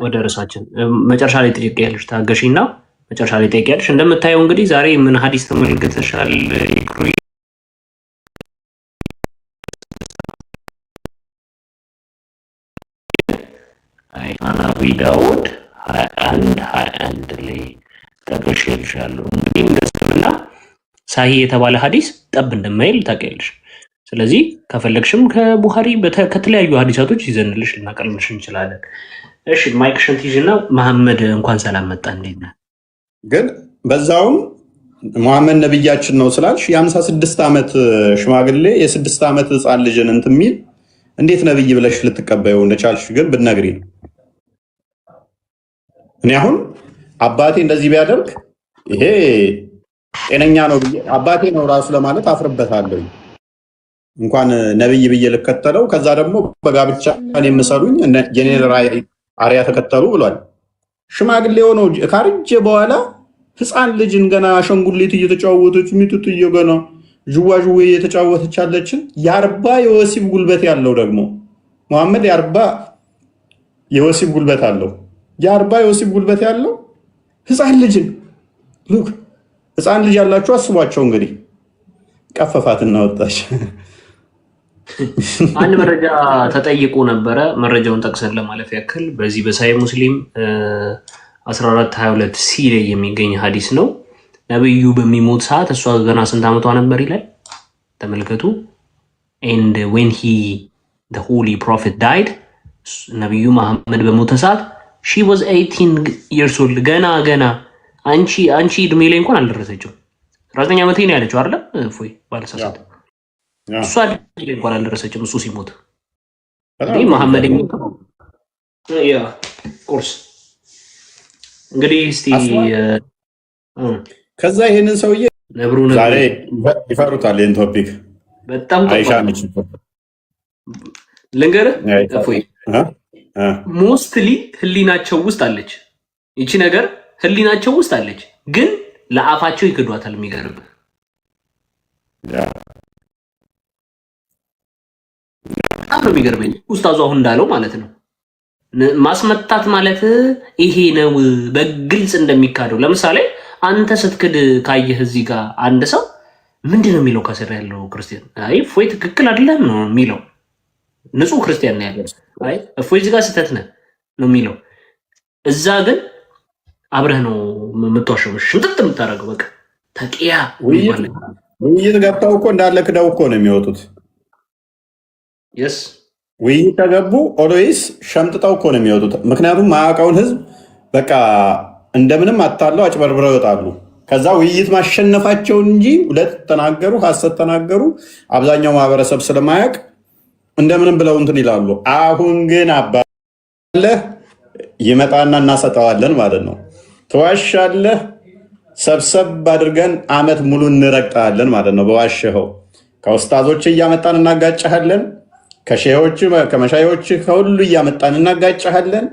ወደ ርዕሳችን መጨረሻ ላይ ትጠይቂያለሽ። ታገሺና መጨረሻ ላይ ጠይቂያለሽ። እንደምታየው እንግዲህ ዛሬ ምን ሀዲስ ተመልክተሻል? አናቢ ዳውድ 21 ላይ ጠቅሼልሻለሁ። እንግዲህ እንደስምና ሳሂህ የተባለ ሀዲስ ጠብ እንደማይል ታውቂያለሽ። ስለዚህ ከፈለግሽም ከቡኻሪ ከተለያዩ ሀዲሳቶች ይዘንልሽ ልናቀርብልሽ እንችላለን። እሺ ማይክሽን ትይዥና መሐመድ እንኳን ሰላም መጣ እንዴት ነህ? ግን በዛውም መሐመድ ነብያችን ነው ስላልሽ የ56 ዓመት ሽማግሌ የ6 ዓመት ህፃን ልጅን እንትን የሚል እንዴት ነብይ ብለሽ ልትቀበዩ እንደቻልሽ ግን ብትነግሪ ነው። እኔ አሁን አባቴ እንደዚህ ቢያደርግ ይሄ ጤነኛ ነው ብዬ አባቴ ነው ራሱ ለማለት አፍርበታለሁ። እንኳን ነብይ ብዬ ልከተለው። ከዛ ደግሞ በጋብቻ የምሰሉኝ የኔን አርያ ተከተሉ ብሏል። ሽማግሌ ሆነው ካርጀ በኋላ ህፃን ልጅን ገና አሸንጉሊት እየተጫወተች ሚጡጥዮ ገና ዥዋዥዌ እየተጫወተች ያለችን የ40 የወሲብ ጉልበት ያለው ደግሞ መሐመድ የ40 የወሲብ ጉልበት አለው። የ40 የወሲብ ጉልበት ያለው ህፃን ልጅን ሉክ ህፃን ልጅ ያላችሁ አስቧቸው እንግዲህ ቀፈፋትና ወጣች። አንድ መረጃ ተጠይቆ ነበረ። መረጃውን ጠቅሰን ለማለፍ ያክል በዚህ በሳሂህ ሙስሊም 1422 ሲ ላይ የሚገኝ ሀዲስ ነው። ነብዩ በሚሞት ሰዓት እሷ ገና ስንት ዓመቷ ነበር ይላል። ተመልከቱ። and when the holy prophet died ነብዩ መሐመድ በሞተ ሰዓት she was 18 years old ገና አንቺ እድሜ ላይ እንኳን አልደረሰችም። 19 ዓመቴ ነው ያለችው አይደል? እፎይ ባለሳሳት እሷ እድሜ ላይ እንኳን አልደረሰችም እሱ ሲሞት። እንግዲህ መሐመድ ያ ቁርስ እንግዲህ እስቲ ከዛ ይሄንን ሰውዬ ነብሩ ዛሬ ይፈሩታል። ይሄን ቶፒክ በጣም አይሻ ነች ልንገርህ እፎይ ሞስትሊ ህሊናቸው ውስጥ አለች ይቺ ነገር ህሊናቸው ውስጥ አለች፣ ግን ለአፋቸው ይክዷታል። የሚገርም በጣም ነው የሚገርመኝ። ኡስታዙ አሁን እንዳለው ማለት ነው ማስመታት ማለት ይሄ ነው በግልጽ እንደሚካደው። ለምሳሌ አንተ ስትክድ ካየህ እዚህ ጋር አንድ ሰው ምንድን ነው የሚለው? ከስር ያለው ክርስቲያን አይ እፎይ ትክክል አይደለም ነው የሚለው። ንጹህ ክርስቲያን ነው ያለው። አይ እፎይ እዚህ ጋር ስህተት ነው የሚለው። እዛ ግን አብረህ ነው የምትዋሸው፣ ሽምጥጥ የምታደርገው። በቃ ተቂያ ውይይት ገብተው እኮ እንዳለ ክደው እኮ ነው የሚወጡት። የስ ውይይት ከገቡ ኦልዌይስ ሸምጥጠው እኮ ነው የሚወጡት። ምክንያቱም ማያውቀውን ህዝብ በቃ እንደምንም አታለው አጭበርብረው ይወጣሉ። ከዛ ውይይት ማሸነፋቸውን እንጂ ሁለት ተናገሩ ሐሰት ተናገሩ አብዛኛው ማህበረሰብ ስለማያውቅ እንደምንም ብለው እንትን ይላሉ። አሁን ግን አባለህ ይመጣና እናሰጠዋለን ማለት ነው። ትዋሻለህ፣ ሰብሰብ አድርገን አመት ሙሉ እንረግጣለን ማለት ነው። በዋሸኸው ከኡስታዞች እያመጣን እናጋጫሃለን፣ ከመሻዮች ከሁሉ እያመጣን እናጋጫሃለን፣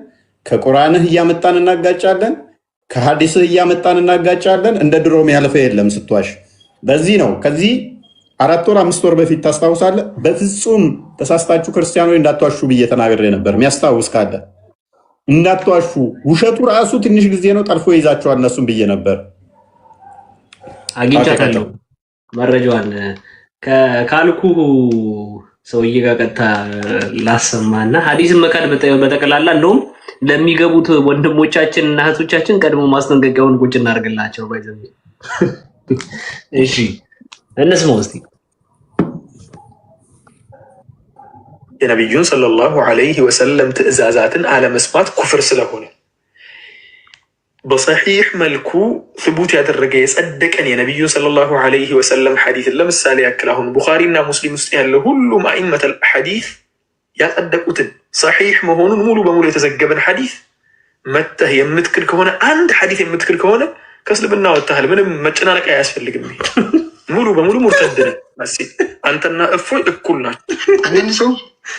ከቁርአንህ እያመጣን እናጋጫለን፣ ከሐዲስህ እያመጣን እናጋጫለን። እንደ ድሮም ያለፈ የለም ስትዋሽ። በዚህ ነው ከዚህ 4 ወር 5 ወር በፊት ታስታውሳለህ፣ በፍጹም ተሳስታችሁ ክርስቲያኖች እንዳትዋሹ ብዬ ተናግሬ ነበር። የሚያስታውስ ካለ እንዳትዋሹ፣ ውሸቱ ራሱ ትንሽ ጊዜ ነው ጠልፎ ይዛችኋል እነሱም ብዬ ነበር። አግኝቻታለሁ መረጃዋን ካልኩ ሰውዬ ጋር ቀጥታ ላሰማና ሐዲስን መካድ በጠቅላላ እንደውም ለሚገቡት ወንድሞቻችን እና እህቶቻችን ቀድሞ ማስጠንቀቂያውን ቁጭ እናደርግላቸው። ባይዘም እሺ እንስማው እስቲ። የነቢዩን ሰለላሁ ዐለይሂ ወሰለም ትዕዛዛትን አለመስማት ኩፍር ስለሆነ በሰሒሕ መልኩ ስቡት ያደረገ የጸደቀን የነቢዩን ሰለላሁ ዐለይሂ ወሰለም ሐዲስን ለምሳሌ ያክል አሁን ቡኻሪና ሙስሊም ውስጥ ያለው ሁሉም አኢመተል ሐዲስ ያጸደቁትን ሰሒሕ መሆኑን ሙሉ በሙሉ የተዘገበን ሐዲስ መተህ የምትክድ ከሆነ አንድ ሐዲስ የምትክድ ከሆነ ከእስልምና ወጥተሃል። ምንም መጨናነቅ አያስፈልግም። ሙሉ በሙሉ ሙርተድ ነህ። አንተና እፎይ እኩል ናቸው። አንድ ሰው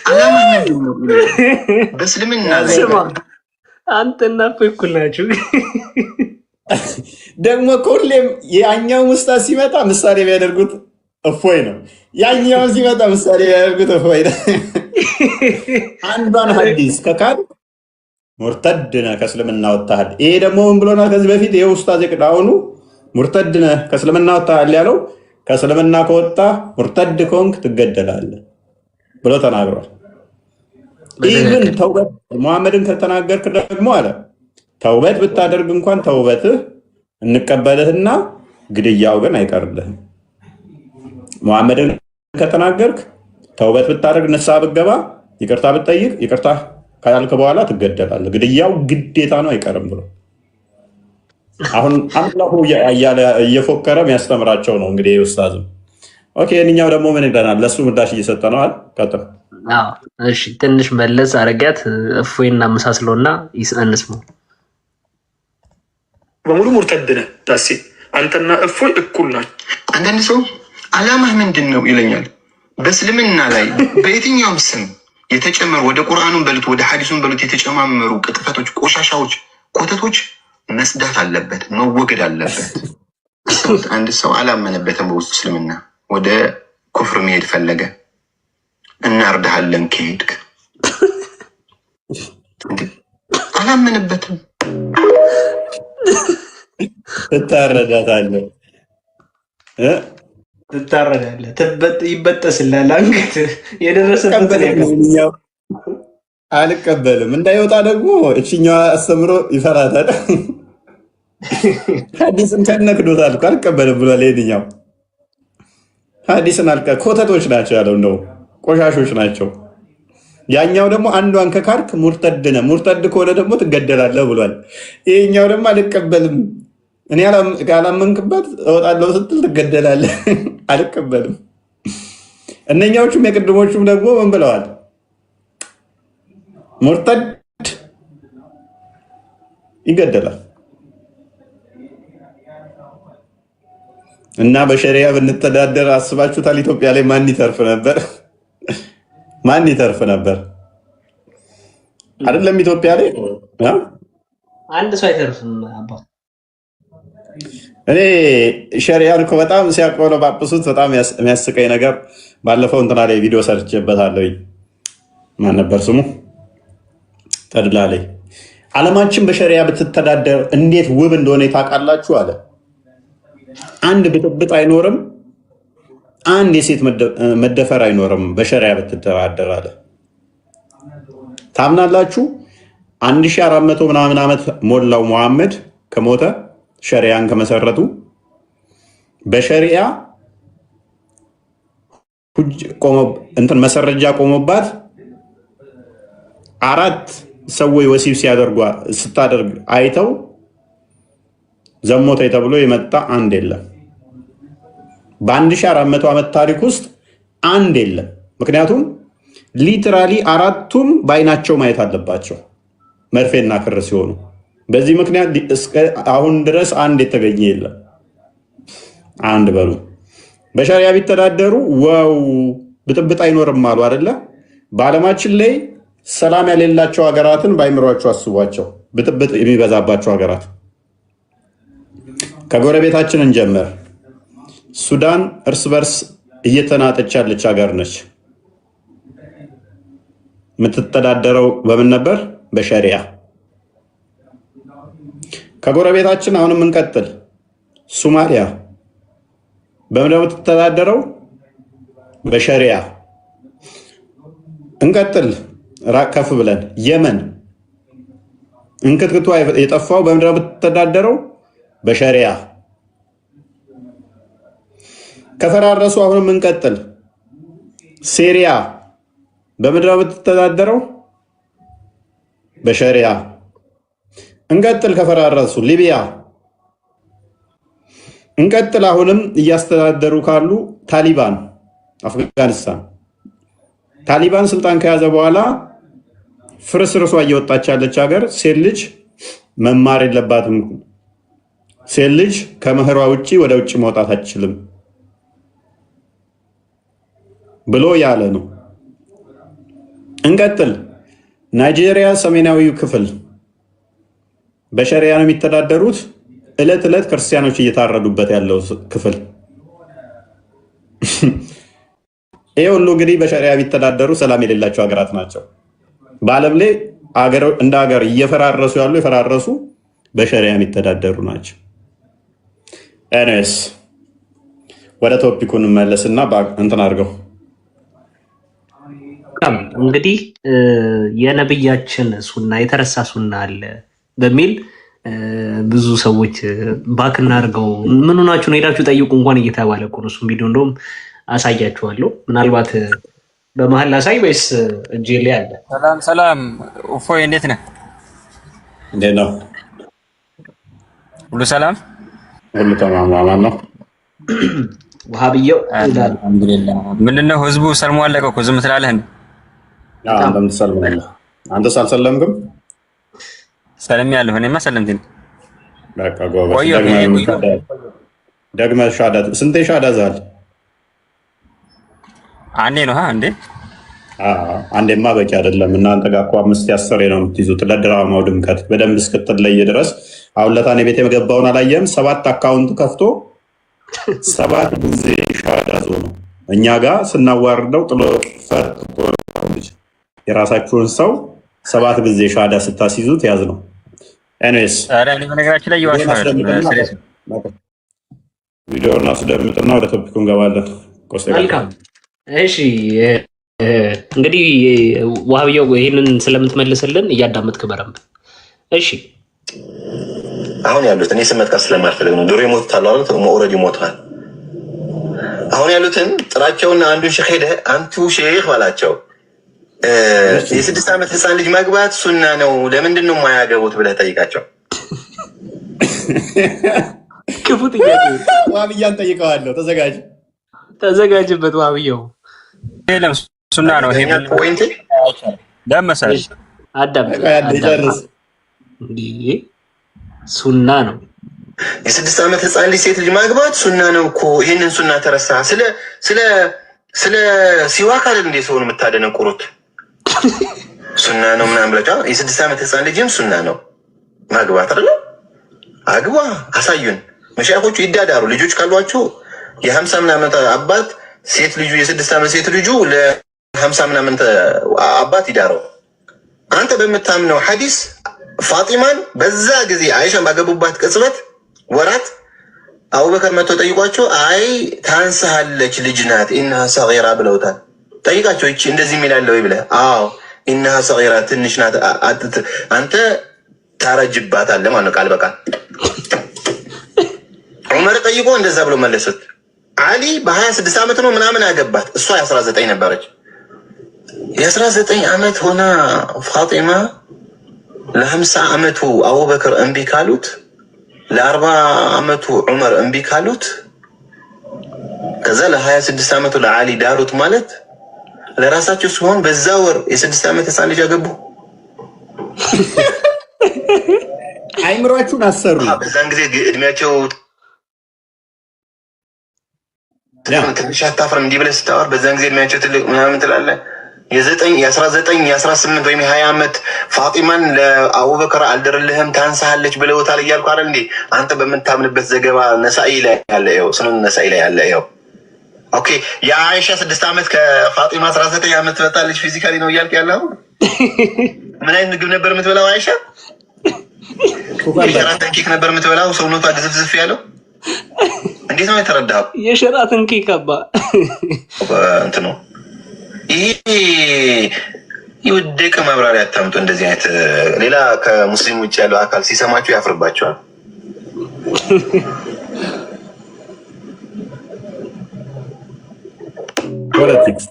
አላማ ምንድን ነው? በእስልምና አንተና እፎይ እኩል ናቸው። ደግሞ ሁሌም ያኛው ሙስታዝ ሲመጣ ምሳሌ የሚያደርጉት እፎይ ነው። ያኛውን ሲመጣ ምሳሌ የሚያደርጉት እፎይ ነው። አንዷን ሐዲስ ከካድ ሙርተድ ነህ፣ ከእስልምና ወጥተሃል። ይሄ ደግሞ ምን ብሎና ከዚህ በፊት ይሄ ኡስታዝ የቅዳውኑ ሙርተድ ነህ፣ ከእስልምና ወጥተሃል ያለው ከእስልምና ከወጣ ሙርተድ ከሆንክ ትገደላለህ ብሎ ተናግሯል። ኢቭን ተውበት ሙሐመድን ከተናገርክ ደግሞ አለ ተውበት ብታደርግ እንኳን ተውበትህ እንቀበልህና ግድያው ግን አይቀርልህም። ሙሐመድን ከተናገርክ ተውበት ብታደርግ ንስሐ ብትገባ ይቅርታ ብትጠይቅ ይቅርታ ካልክ በኋላ ትገደላለህ፣ ግድያው ግዴታ ነው አይቀርም ብሎ አሁን አላሁ እየፎከረ የሚያስተምራቸው ነው። እንግዲህ ኡስታዝም ኦኬ፣ እኛው ደግሞ ምን ይለናል? ለሱ ምላሽ እየሰጠ ነው አይደል? ቀጥታ እሺ፣ ትንሽ መለስ አረጋት እፎይና መሳስሎና እንስማው። በሙሉ ሙርተድ ነህ ታሲ አንተና እፎይ እኩል ናቸው። አንዳንድ ሰው አላማህ ምንድን ነው ይለኛል። በእስልምና ላይ በየትኛውም ስም የተጨመሩ ወደ ቁርአኑን በሉት ወደ ሐዲሱን በሉት የተጨማመሩ ቅጥፈቶች፣ ቆሻሻዎች፣ ኮተቶች መስዳት አለበት፣ መወገድ አለበት። አንድ ሰው አላመነበትም በውስጡ እስልምና ወደ ኩፍር መሄድ ፈለገ፣ እናርዳሃለን ከሄድክ። አላመነበትም፣ ትታረዳታለህ፣ ይበጠስላል አንገት የደረሰበት አልቀበልም እንዳይወጣ ደግሞ እችኛዋ አስተምሮ ይፈራታል። ሐዲስን ከነክዶታል እኮ አልቀበልም ብሏል። ይሄንኛው ሐዲስን ኮተቶች ናቸው ያለው፣ እንደው ቆሻሾች ናቸው። ያኛው ደግሞ አንዷን ከካርክ ሙርተድ ነህ፣ ሙርተድ ከሆነ ደግሞ ትገደላለህ ብሏል። ይሄኛው ደግሞ አልቀበልም፣ እኔ ካላመንክበት እወጣለሁ ስትል ትገደላለህ። አልቀበልም። እነኛዎቹም የቅድሞቹም ደግሞ ምን ብለዋል? ሙርተድ ይገደላል። እና በሸሪያ ብንተዳደር አስባችሁታል? ኢትዮጵያ ላይ ማን ይተርፍ ነበር? ማን ይተርፍ ነበር? አይደለም ኢትዮጵያ ላይ አንድ ሰው አይተርፍም። አባ እኔ ሸሪያን እኮ በጣም ሲያቆለጳጵሱት በጣም የሚያስቀኝ ነገር ባለፈው እንትና ላይ ቪዲዮ ሰርቼበታለሁ። ማን ነበር ስሙ? ተድላ ላይ ዓለማችን በሸሪያ ብትተዳደር እንዴት ውብ እንደሆነ ታውቃላችሁ አለ። አንድ ብጥብጥ አይኖርም፣ አንድ የሴት መደፈር አይኖርም በሸሪያ ብትተዳደር አለ። ታምናላችሁ? 1400 ምናምን ዓመት ሞላው መሐመድ ከሞተ ሸሪያን ከመሰረቱ። በሸሪያ መሰረጃ ቆሞባት 4 ሰዎች ወሲብ ስታደርግ አይተው ዘሞተ ተብሎ የመጣ አንድ የለም። በ1400 ዓመት ታሪክ ውስጥ አንድ የለም። ምክንያቱም ሊትራሊ 4ቱም በአይናቸው ማየት አለባቸው መርፌና ክር ሲሆኑ። በዚህ ምክንያት አሁን ድረስ አንድ የተገኘ የለም። አንድ በሉ። በሸሪያ ቢተዳደሩ ዋው ብጥብጥ አይኖርም አሉ አይደለ? በዓለማችን ላይ ሰላም የሌላቸው ሀገራትን ባይምሯቸው አስቧቸው። ብጥብጥ የሚበዛባቸው ሀገራት ከጎረቤታችን እንጀምር። ሱዳን እርስ በርስ እየተናጠች ያለች ሀገር ነች። የምትተዳደረው በምን ነበር? በሸሪያ። ከጎረቤታችን አሁንም እንቀጥል። ሶማሊያ በምን ነው የምትተዳደረው? በሸሪያ። እንቀጥል ራቅ ከፍ ብለን የመን እንክትክቷ የጠፋው በምን ነው የምትተዳደረው? በሸሪያ። ከፈራረሱ አሁንም እንቀጥል። ሲሪያ በምን ነው የምትተዳደረው? በሸሪያ። እንቀጥል ከፈራረሱ ሊቢያ። እንቀጥል አሁንም እያስተዳደሩ ካሉ ታሊባን አፍጋኒስታን። ታሊባን ስልጣን ከያዘ በኋላ ፍርስርሷ እየወጣች ያለች ሀገር ሴት ልጅ መማር የለባትም፣ ሴት ልጅ ከመህሯ ውጭ ወደ ውጭ መውጣት አትችልም ብሎ ያለ ነው። እንቀጥል ናይጄሪያ ሰሜናዊው ክፍል በሸሪያ ነው የሚተዳደሩት። እለት ዕለት ክርስቲያኖች እየታረዱበት ያለው ክፍል ይሄ ሁሉ እንግዲህ በሸሪያ ቢተዳደሩ ሰላም የሌላቸው ሀገራት ናቸው። በዓለም ላይ እንደ ሀገር እየፈራረሱ ያሉ የፈራረሱ በሸሪያ የሚተዳደሩ ናቸው። ኤኒዌይስ ወደ ቶፒኩን መለስና እንትን አድርገው እንግዲህ የነብያችን ሱና የተረሳ ሱና አለ በሚል ብዙ ሰዎች ባክና አድርገው ምን ሆናችሁ ነው ሄዳችሁ ጠይቁ እንኳን እየተባለ እኮ ነው። እሱም ቪዲዮ እንደውም አሳያችኋለሁ። ምናልባት በመሀል ላሳይ ወይስ እጄ ላይ አለ? ሰላም እፎይ፣ እንዴት ነህ? እንዴት ነው? ሁሉ ሰላም፣ ሁሉ ተማማማ ነው። ወሃብየው አልሐምዱሊላህ። ምንድነው ህዝቡ ሰልሞ አለቀ እኮ ዝም ትላለህ እንዴ? አንተም ትሰልማለህ። አንተስ አልሰለምክም? ሰለምያለሁ። እኔማ ሰለምኩኝ። በቃ ጎበዝ። ደግመህ ሻዳ ስንቴ ሻዳ ዛል? አንዴ ነው እንዴ? አንዴማ በቂ አይደለም። እናንተ ጋር እኮ 5 10 ነው የምትይዙት ለድራማው ድምቀት በደንብ እስክትለይ ድረስ። አሁን ለታኔ ቤት የገባውን አላየህም? 7 አካውንት ከፍቶ 7 ጊዜ ሻዳ ዞ ነው እኛ ጋር ስናዋርደው ጥሎ ፈርጦ የራሳችሁን ሰው 7 ጊዜ ሻዳ ስታስይዙት ያዝ ነው። ኤኒዌይስ በነገራችን ላይ ቪዲዮውን አስደምጥና ወደ ቶፒኩ እንገባለን። መልካም። እሺ እንግዲህ ዋህብያው ይህንን ስለምትመልስልን እያዳመጥክ በረምብ። እሺ አሁን ያሉት እኔ ስም መጥቀስ ስለማልፈልግ ነው። ድሮ የሞቱት አሉ አይደል? ኦልሬዲ ሞተዋል። አሁን ያሉትን ጥራቸውና አንዱን ሼህ ሄደህ አንቱ ሼህ ባላቸው የ6 ዓመት ህፃን ልጅ ማግባት ሱና ነው፣ ለምንድን ነው የማያገቡት ብለህ ጠይቃቸው። ክፉ ጥያቄ። ዋህብያን ጠይቀዋለሁ። ተዘጋጅበት ዋህብያው። ለም ሱና ነው ይሄ ፖይንት ለምሳሌ አዳም ሱና ነው። የ6 ዓመት ህፃን ልጅ ሴት ልጅ ማግባት ሱና ነው እኮ። ይሄንን ሱና ተረሳ። ስለ ሲዋክ አይደል እንዴ ሰውን የምታደነቁሩት? ሱና ነው ምናምን ብለህ የ6 ዓመት ህፃን ልጅም ሱና ነው ማግባት አይደል? አግባ፣ አሳዩን። መሻይኾቹ ይዳዳሩ። ልጆች ካሏቸው የ50 ምናምን አባት ሴት ልጁ የ6 ዓመት ሴት ልጁ ለ50 ምናምን አባት ይዳረው። አንተ በምታምነው ሐዲስ ፋጢማን በዛ ጊዜ አይሻን ባገቡባት ቅጽበት ወራት አቡበከር መጥቶ ጠይቋቸው፣ አይ ታንሳለች ልጅ ናት ኢንሃ ሰጊራ ብለውታል። ጠይቃቸው እቺ እንደዚህ የሚላለው ይብለህ፣ አዎ ኢንሃ ሰጊራ ትንሽ ናት፣ አንተ ታረጅባታለህ ማለት ነው ቃል በቃል። ዑመር ጠይቆ እንደዛ ብሎ መለሱት። አሊ በ26 ዓመት ነው ምናምን ያገባት፣ እሷ የ19 ነበረች። የ19 ዓመት ሆና ፋጢማ ለ50 ዓመቱ አቡበከር እምቢ ካሉት ለ40 ዓመቱ ዑመር እምቢ ካሉት ከዛ ለ26 ዓመቱ ለአሊ ዳሩት ማለት ለራሳቸው ሲሆን በዛ ወር የ6 ዓመት ህፃን ልጅ አገቡ። አይምሯችሁን አሰሩ። በዛን ጊዜ እድሜያቸው ትንሽ አታፍርም? እንዲህ ብለህ ስታወር በዛን ጊዜ እድሜያቸው ትልቅ ምናምን ትላለህ። የ19 የ18 ወይም የ20 ዓመት ፋጢማን ለአቡበከር አልደረልህም ታንሳለች ብለውታል እያልኩ አይደል እንዴ? አንተ በምታምንበት ዘገባ ነሳኢ ላይ ያለ ይኸው፣ ስኑን ነሳኢ ላይ ያለ ይኸው። ኦኬ የአይሻ 6 ዓመት ከፋጢማ 19 ዓመት ትበልጣለች ፊዚካሊ ነው እያልክ ያለው። ምን አይነት ምግብ ነበር የምትበላው አይሻ? የሸራተን ኬክ ነበር የምትበላው፣ ሰውነቷ ግዝፍዝፍ ያለው። እንዴት ነው የተረዳኸው? የሸራተን ኬክ አባ እንት ነው ይሄ። ይወደቀ ማብራሪያ አታምጡ። እንደዚህ አይነት ሌላ ከሙስሊም ውጭ ያለው አካል ሲሰማችሁ ያፍርባቸዋል። ፖለቲክስ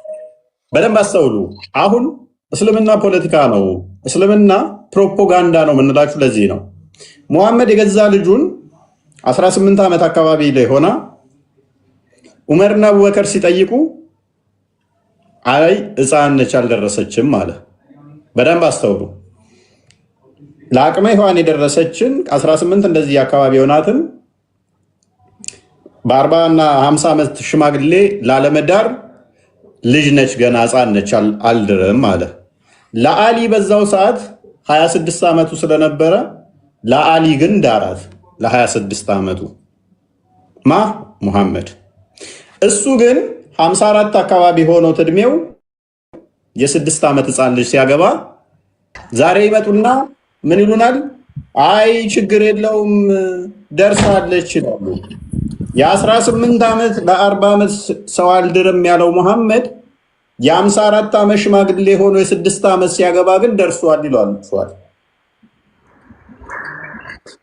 በደንብ አስተውሉ። አሁን እስልምና ፖለቲካ ነው፣ እስልምና ፕሮፓጋንዳ ነው የምንላችሁ ለዚህ ነው። ሙሐመድ የገዛ ልጁን 18 ዓመት አካባቢ ላይ ሆና ዑመርና አቡበከር ሲጠይቁ አይ ሕፃን ነች አልደረሰችም አለ። በደንብ አስተውሉ። ለአቅመ ሔዋን የደረሰችን 18 እንደዚህ አካባቢ ሆናትን በ40 እና 50 ዓመት ሽማግሌ ላለመዳር ልጅ ነች ገና ሕፃን ነች አልድርም አለ። ለአሊ በዛው ሰዓት 26 ዓመቱ ስለነበረ ለአሊ ግን ዳራት ለ26 ዓመቱ ሙሐመድ። እሱ ግን 54 አካባቢ ሆኖት እድሜው የ6 ዓመት ሕፃን ልጅ ሲያገባ ዛሬ ይመጡና ምን ይሉናል? አይ ችግር የለውም ደርሳለች ይላሉ። የ18 ዓመት ለ40 ዓመት ሰው አልድርም ያለው ሙሐመድ የ54 ዓመት ሽማግሌ ሆኖ የ6 ዓመት ሲያገባ ግን ደርሷል ይላል።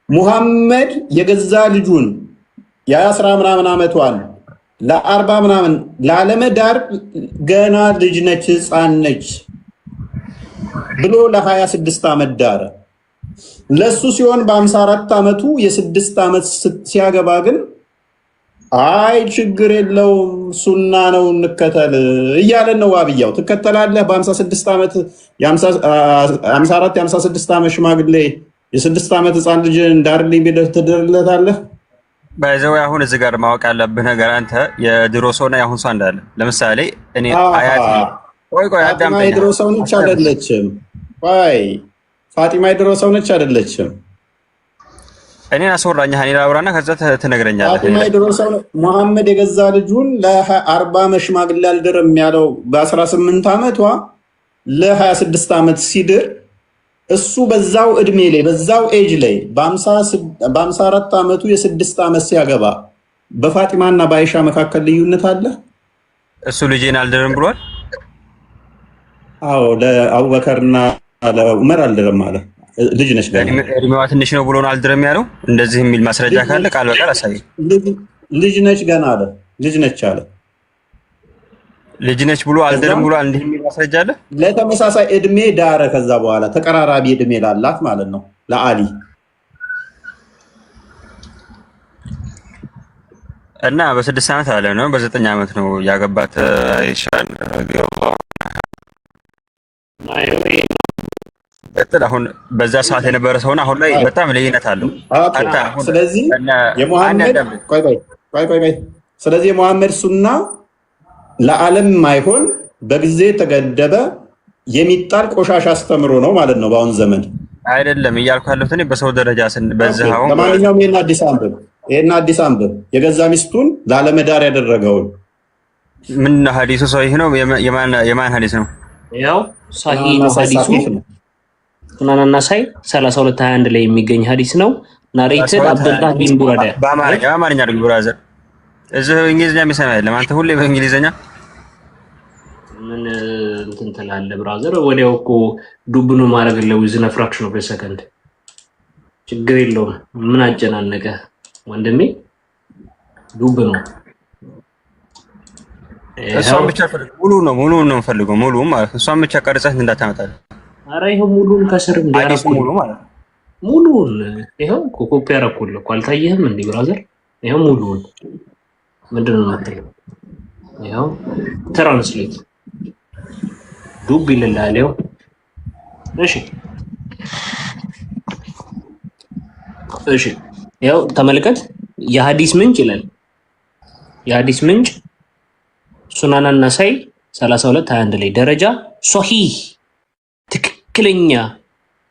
ሙሐመድ የገዛ ልጁን የ10 ምናምን ዓመቷን ለ40 ምናምን ላለመዳር ገና ልጅ ነች ሕፃን ነች ብሎ ለ26 ዓመት ዳረ። ለሱ ሲሆን በ54 ዓመቱ የ6 ዓመት ሲያገባ ግን አይ ችግር የለውም ሱና ነው እንከተል እያለን ነው። ዋብያው ትከተላለህ። በ56 ዓመት የ54 የ56 ዓመት ሽማግሌ የ6 ዓመት ሕፃን ልጅ እንዳርልኝ ቢልህ ትድርለታለህ? ባይዘው አሁን እዚህ ጋር ማወቅ ያለብህ ነገር አንተ የድሮ ሰውና የአሁን ሰው እንዳለ። ለምሳሌ እኔ አያቴ ቆይ ፋጢማ የድሮ ሰው ነች አይደለችም? ቆይ ፋጢማ የድሮ ሰው ነች አይደለችም? እኔን አስወራኝ እኔ ላውራና ከዛ ትነግረኛለህ። ፋጢማ የድሮ ሰው ሙሐመድ የገዛ ልጁን ለ40 ዓመት ሽማግሌ አልድርም ያለው በ18 ዓመቷ ለ26 ዓመት ሲድር እሱ በዛው እድሜ ላይ በዛው ኤጅ ላይ በ54 ዓመቱ የ6 ዓመት ሲያገባ በፋጢማና በአይሻ መካከል ልዩነት አለ? እሱ ልጄን አልድርም ብሏል። አዎ ለአቡበከርና ለዑመር አልድርም አለ። ልጅ ነች ገና እድሜዋ ትንሽ ነው ብሎ ነው አልድርም ያለው። እንደዚህ የሚል ማስረጃ ካለ ቃል በቃል አሳይ። ልጅ ነች ገና አለ። ልጅ ነች አለ። ልጅ ነች ብሎ አልድርም ብሎ እንዲህ የሚል ማስረጃ አለ። ለተመሳሳይ እድሜ ዳረ። ከዛ በኋላ ተቀራራቢ እድሜ ላላት ማለት ነው ለአሊ እና በ6 ዓመት አለ ነው በ9 ዓመት ነው ያገባት አይሻን አሁን በዛ ሰዓት የነበረ ሰውና አሁን ላይ በጣም ልዩነት አለው። ስለዚህ የሙሐመድ ስለዚህ የሙሐመድ ሱና ለዓለም ማይሆን በጊዜ ተገደበ የሚጣል ቆሻሻ አስተምሮ ነው ማለት ነው። በአሁን ዘመን አይደለም እያልኩ ያለሁት እኔ በሰው ደረጃ በዚህ አሁን ለማንኛውም ይሄን አዲስ አንብብ የገዛ ሚስቱን ላለመዳር ያደረገውን ምን ሐዲሱ ሰሂህ ነው? የማን ሐዲስ ነው? ያው ሰሂህ ነው ሐዲሱ ሱናን አናሳኢ 3221 ላይ የሚገኝ ሐዲስ ነው። ናሬትድ አብዱላህ ቢን ቡራዳ። በአማርኛ አድርግ ብራዘር። እዚህ እንግሊዝኛ የሚሰማ የለም። አንተ ሁሌ በእንግሊዝኛ ምን እንትን ትላለህ ብራዘር? ወዲያው እኮ ዱብ ነው ማድረግለው ዊዝን ፍራክሽን ኦፍ ሰከንድ። ችግር የለውም። ምን አጨናነቀ ወንድሜ? ዱብ ነው። እሷን ብቻ ሙሉ ነው ፈልገው ሙሉ ማለት እሷን ብቻ ቀርጸህ እንዳታመጣለህ። አረ ይሄው ሙሉን ከስር እንዲያረኩ ሙሉ ማለት ሙሉን ይሄው ኮፒ ያረኩልህ እኮ አልታየህም እንዴ ብራዘር? ይሄው ሙሉን ምንድነው የምትለው? ይሄው ትራንስሌት ዱብ ይልልሃል። ይሄው እሺ ይሄው ተመልከት። የሐዲስ ምንጭ ይላል። የሐዲስ ምንጭ ሱናን አናሳኢ 3221 ላይ ደረጃ ሶሂህ ትክክለኛ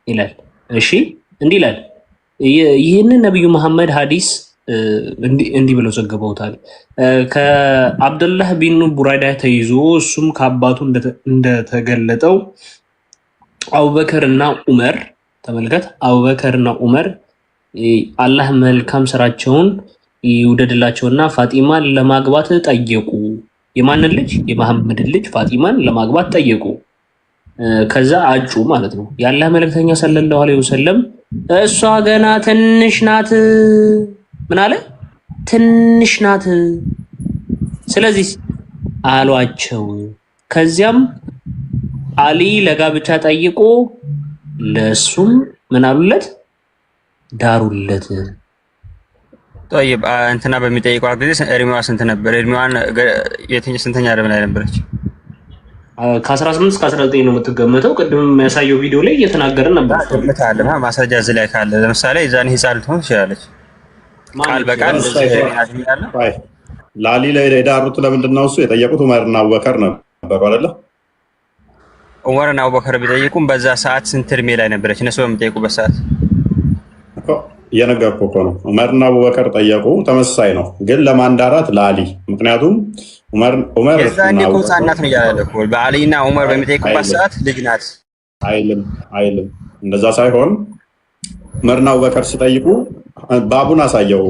ይላል። እሺ እንዲህ ይላል። ይህንን ነብዩ መሐመድ ሐዲስ እንዲህ ብለው ዘግበውታል። ከአብዱላህ ቢን ቡራዳ ተይዞ እሱም ከአባቱ እንደተገለጠው አቡበከርና ዑመር ተመልከት። አቡበከርና ዑመር አላህ መልካም ስራቸውን ይውደድላቸውና ፋጢማን ለማግባት ጠየቁ። የማንን ልጅ? የመሐመድን ልጅ ፋጢማን ለማግባት ጠየቁ። ከዛ አጩ ማለት ነው። የአላህ መልእክተኛ ሰለላሁ ዐለይሂ ወሰለም እሷ ገና ትንሽ ናት፣ ምን አለ? ትንሽ ናት፣ ስለዚህ አሏቸው። ከዚያም አሊ ለጋብቻ ጠይቆ ለሱም ምን አሉለት? ዳሩለት። طيب እንትና በሚጠይቀው ጊዜ እድሜዋ ስንት ነበር? እድሜዋን ስንተኛ እድሜ ላይ ነበረች? ከ18 እስከ 19 ነው የምትገመተው። ቅድም የሚያሳየው ቪዲዮ ላይ እየተናገርን ነበር። ገምታለህ? ማስረጃ እዚህ ላይ ካለ ለምሳሌ እዛን ህፃን ልትሆን ትችላለች። ቃል በቃል ላሊ ላይ የዳሩት ለምንድን ነው? እሱ የጠየቁት ዑመርና አቡበከር ነበሩ አይደለ? ዑመርና አቡበከር ቢጠይቁም በዛ ሰዓት ስንት እድሜ ላይ ነበረች? እነሱ በሚጠይቁበት ሰዓት እየነገርኩህ እኮ ነው። ዑመርና አቡበከር ጠየቁ፣ ተመሳሳይ ነው። ግን ለማንዳራት ለአሊ ምክንያቱም ዑመር የዛኔ እኮ ህፃናት ነው እያለ እኮ በአሊና ዑመር በሚጠይቁበት ሰዓት ልጅ ናት አይልም። እንደዛ ሳይሆን ዑመርና አቡበከር ሲጠይቁ ባቡን አሳየው።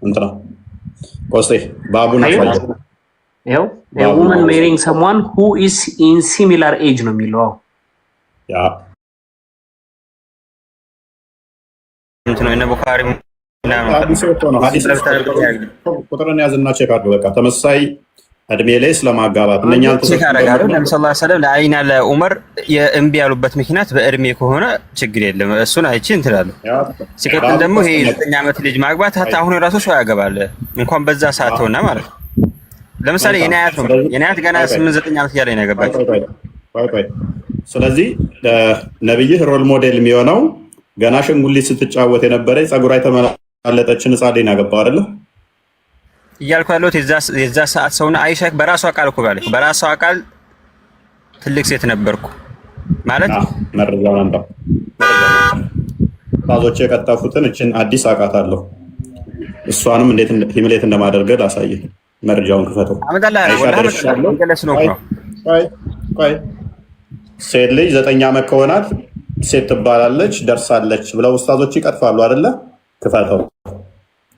እንትና ቆስጤ ባቡን አሳየው። ይኸው a woman marrying someone who is in similar age ነው የሚለው። ያ እንትኑ እነ ቡኻሪ ቁጥርን ያዝና ቼክ አድርግ። በቃ ተመሳሳይ እድሜ ላይ ስለማጋባት እነኛ ቼክ አደርጋለሁ። ነብዩ ሰለላሁ ዐለይሂ ወሰለም ለአሊና ለዑመር የእምቢ ያሉበት ምክንያት በእድሜ ከሆነ ችግር የለም፣ እሱን አይቼ እንትላለሁ። ሲቀጥል ደግሞ ይሄ 9 ዓመት ልጅ ማግባት ሀታ አሁን ራሱ ሰው ያገባል እንኳን በዛ ሰዓት ሆነ ማለት ነው። ለምሳሌ የኔ አያት ገና 8-9 ዓመት እያለኝ ነው ያገባችው። ስለዚህ ነብይህ ሮል ሞዴል የሚሆነው ገና ሽንጉሊት ስትጫወት የነበረ ጸጉሯ የተመላለጠችን ህፃን ልጅ ያገባው አይደለ እያልኩ ያለሁት የዛ ሰዓት ሰውና አይሻ በራሷ ቃል እኮ ባለ በራሷ ቃል ትልቅ ሴት ነበርኩ ማለት መረጃውን አንተ ታዞች የቀጠፉትን እችን አዲስ አውቃታለሁ። እሷንም እንዴት ሂምሌት እንደማደርገው ላሳየህ። መረጃውን ክፈተው። ሴት ልጅ 9 ዓመት ከሆናት ሴት ትባላለች ደርሳለች ብለው ኡስታዞች ይቀጥፋሉ አይደለ? ክፈተው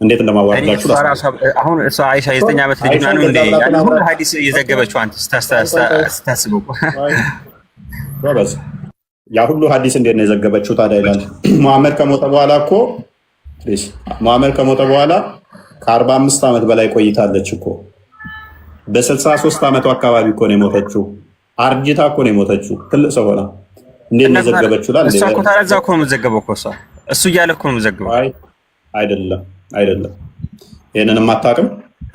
እንዴት እንደማዋርዳችሁ አሁን እሷ አይሻ 9 ዓመት ልጅ ነው እንዴ? ያን ሁሉ ሐዲስ እየዘገበችው አንተ ስታስበው ወበዝ ያ ሁሉ ሐዲስ እንዴት ነው የዘገበችው ታዲያ? ይላል መሐመድ ከሞተ በኋላ እኮ መሐመድ ከሞተ በኋላ ከ45 ዓመት በላይ ቆይታለች እኮ። በ63 ዓመቷ አካባቢ እኮ ነው የሞተችው። አርጅታ እኮ ነው የሞተችው። ትልቅ ሰው ሆና እንዴት ነው የዘገበችው? ላል እሷ እኮ ታዲያ እዛው እኮ ነው የምትዘገበው እኮ እሱ እያለ እኮ ነው የምትዘገበው። አይደለም ይሄንንም አታውቅም።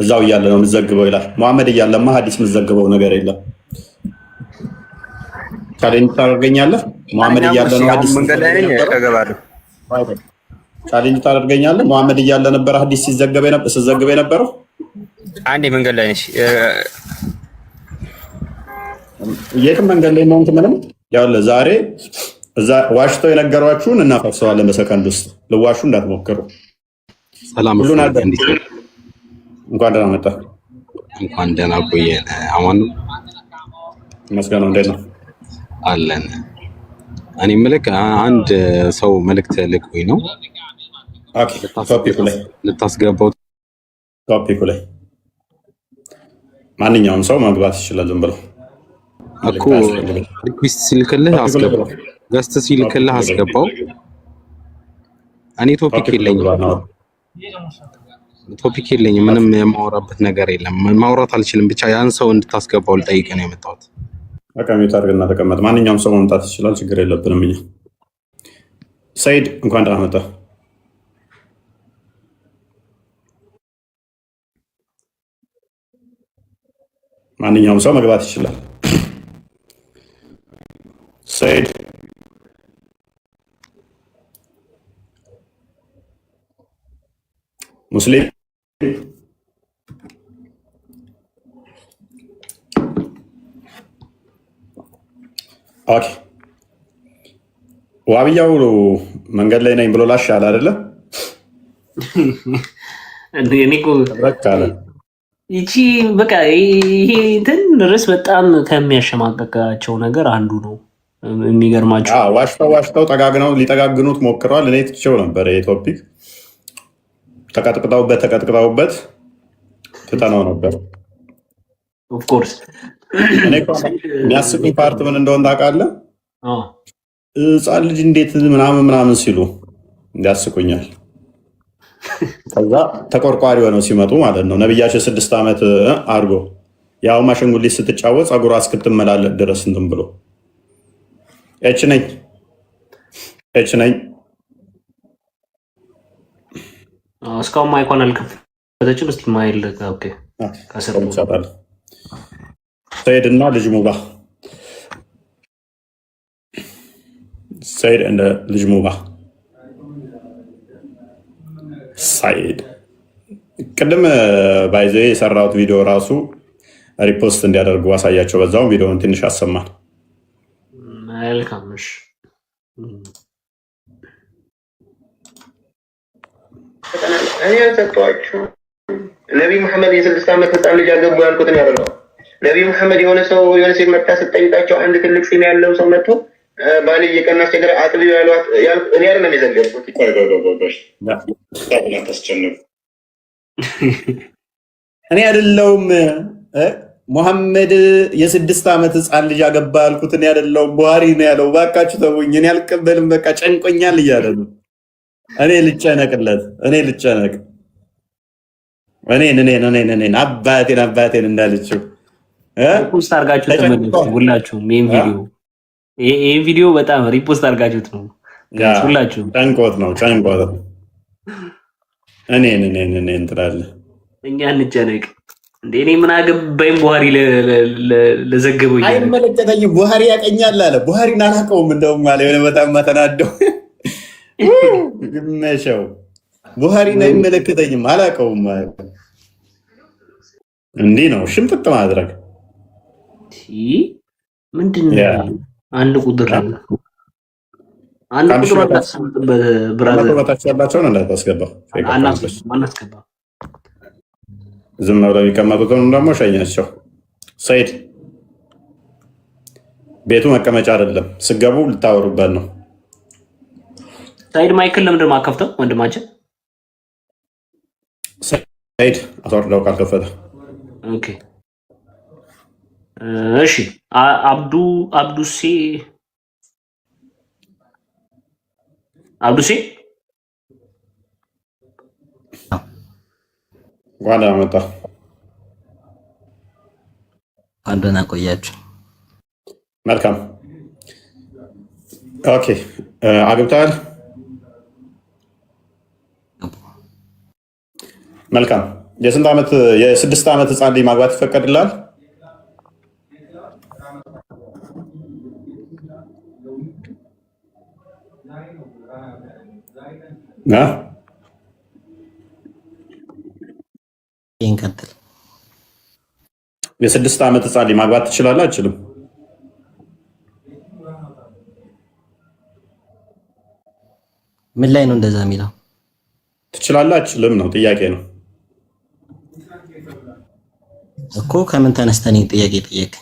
እዛው እያለ ነው የምትዘግበው ይላል። መሐመድ እያለማ ሐዲስ የምትዘግበው ነገር የለም። ቻሌንጅ ታደርገኛለህ? መሐመድ እያለ ነው ሐዲስ መንገድ ላይ ነኝ እገባለሁ። ቻሌንጅ ታደርገኛለህ? መሐመድ እያለ ነበር ሐዲስ ሲዘገብ የነበረው። አንዴ መንገድ ላይ ነሽ። የትም መንገድ ላይ ነው ምንም ያው ዛሬ እዛ ዋሽተው የነገሯችሁን እናፈርሰዋለን በሰከንድ ውስጥ። ልዋሹ እንዳትሞክሩ። ሰላም ሁሉን እንኳን ደህና መጣ። እንኳን ደህና ቆየን። አማን መስገነው እንዴት ነው አለን። እኔ ምልክ አንድ ሰው መልእክት ልኮኝ ነው። ኦኬ ቶፒኩ ላይ ልታስገባው ቶፒኩ ላይ ማንኛውም ሰው መግባት ይችላል። ዝም ብሎ እኮ ሪኩዌስት ሲልክልህ አስገባው፣ ገስት ሲልክልህ አስገባው። እኔ ቶፒክ የለኝም፣ ምንም የማወራበት ነገር የለም። ማውራት አልችልም። ብቻ ያን ሰው እንድታስገባው ልጠይቅ ነው የመጣሁት። አቀሚት አድርግና ተቀመጥ። ማንኛውም ሰው መምጣት ይችላል፣ ችግር የለብንም። እኛ ሰይድ እንኳን ደህና መጣህ። ማንኛውም ሰው መግባት ይችላል። ሰይድ ሙስሊም ኦኬ። ዋብያው መንገድ ላይ ነኝ ብሎ ላሽ አለ አይደለ? እኔ እኮ ይቺ በቃ ይሄ እንትን ርዕስ በጣም ከሚያሸማቀቃቸው ነገር አንዱ ነው። የሚገርማቸው ዋሽተው ሊጠጋግኑት ሞክረዋል። እኔ ትቼው ነበር። ይሄ ቶፒክ ተቀጥቅጠውበት ትተነው ነበር። ኦፍኮርስ እኔ የሚያስቁኝ ፓርት ምን እንደሆነ ታውቃለህ? ሕፃን ልጅ እንዴት ምናምን ሲሉ እንዲያስቁኛል። ከዛ ተቆርቋሪ ሆነው ሲመጡ ማለት ነው። ነብያችን 6 ዓመት አድርጎ ያው ማሽንጉሊት ስትጫወት ጸጉሯ እስክትመላለጥ ድረስ እንትን ብሎ እች ነኝ እስካሁን ማይኳን አልከፈተችም። እስኪ ማይል ሰይድ እና ልጅ ሙባ ሰይድ እንደ ልጅ ሙባ ሳይድ ቅድም ባይዘ የሰራሁት ቪዲዮ ራሱ ሪፖስት እንዲያደርጉ አሳያቸው። በዛውም ቪዲዮውን ትንሽ አሰማን። መልካምሽ እኔ ያልሰጠኋችሁ ነቢይ መሐመድ የ6 ዓመት ህፃን ልጅ አገቡ ያልኩትን ያደረገው ነቢይ መሐመድ የሆነ ሴት መጣ ስትጠይቃቸው አንድ ትልቅ ፂም ያለው ሰው መጥቶ ባል እየቀና አስቸገረ አጥቢው ያሏት እኔ አይደለም የዘገብኩት። እኔ አይደለሁም ሙሐመድ የ6 ዓመት ህፃን ልጅ አገባ ያልኩት እኔ አይደለሁም፣ ቡሃሪ ነው ያለው። እባካችሁ ተውኝ፣ እኔ አልቀበልም፣ በቃ ጨንቆኛል እያለ ነው። እኔ ልጨነቅለት፣ እኔን አባቴን እንዳለችው ሪፖስት አድርጋችሁ ተመለሱ ሁላችሁም። ይህን ቪዲዮ በጣም ሪፖስት አድርጋችሁት ነው ሁላችሁም። ጨንቆት ነው እኔን ትላለህ። እኛ እንጨነቅ እንደ እኔ ምን አገባኝ? ቡሃሪ ለዘገበው አይመለከተኝም። ቡሃሪ ያቀኛል አለ። ቡሃሪን አላውቀውም እንደውም አለ። የሆነ በጣም ተናደው ግመሸው ቡሃሪን አይመለከተኝም አላውቀውም አለ። እንዲህ ነው ሽምጥጥ ማድረግ። ምንድን ነው አንድ ቁጥር በታች ያላቸውን እንዳታስገባ፣ አናስገባ። ዝም ብለው የሚቀመጡትን ደግሞ ሸኛቸው። ሰይድ ቤቱ መቀመጫ አይደለም፣ ስገቡ ልታወሩበት ነው። ሰይድ ማይክል ለምንድን ነው የማከፍተው? ወንድማችን ሰይድ አስወርደው ካልከፈተ። ኦኬ እሺ። አብዱሴ ጓዳ መጣ። አንደና ቆያችሁ። መልካም ኦኬ። አግብተሃል? መልካም። የ6 ዓመት ህፃን ልጅ ማግባት ይፈቀድልሃል? የ6 ዓመት ህፃን ልጅ ማግባት ትችላለህ? አችልም? ምን ላይ ነው እንደዛ የሚለው? ትችላለህ አችልም ነው ጥያቄ ነው እኮ። ከምን ተነስተህ ጥያቄ ጠየቅ?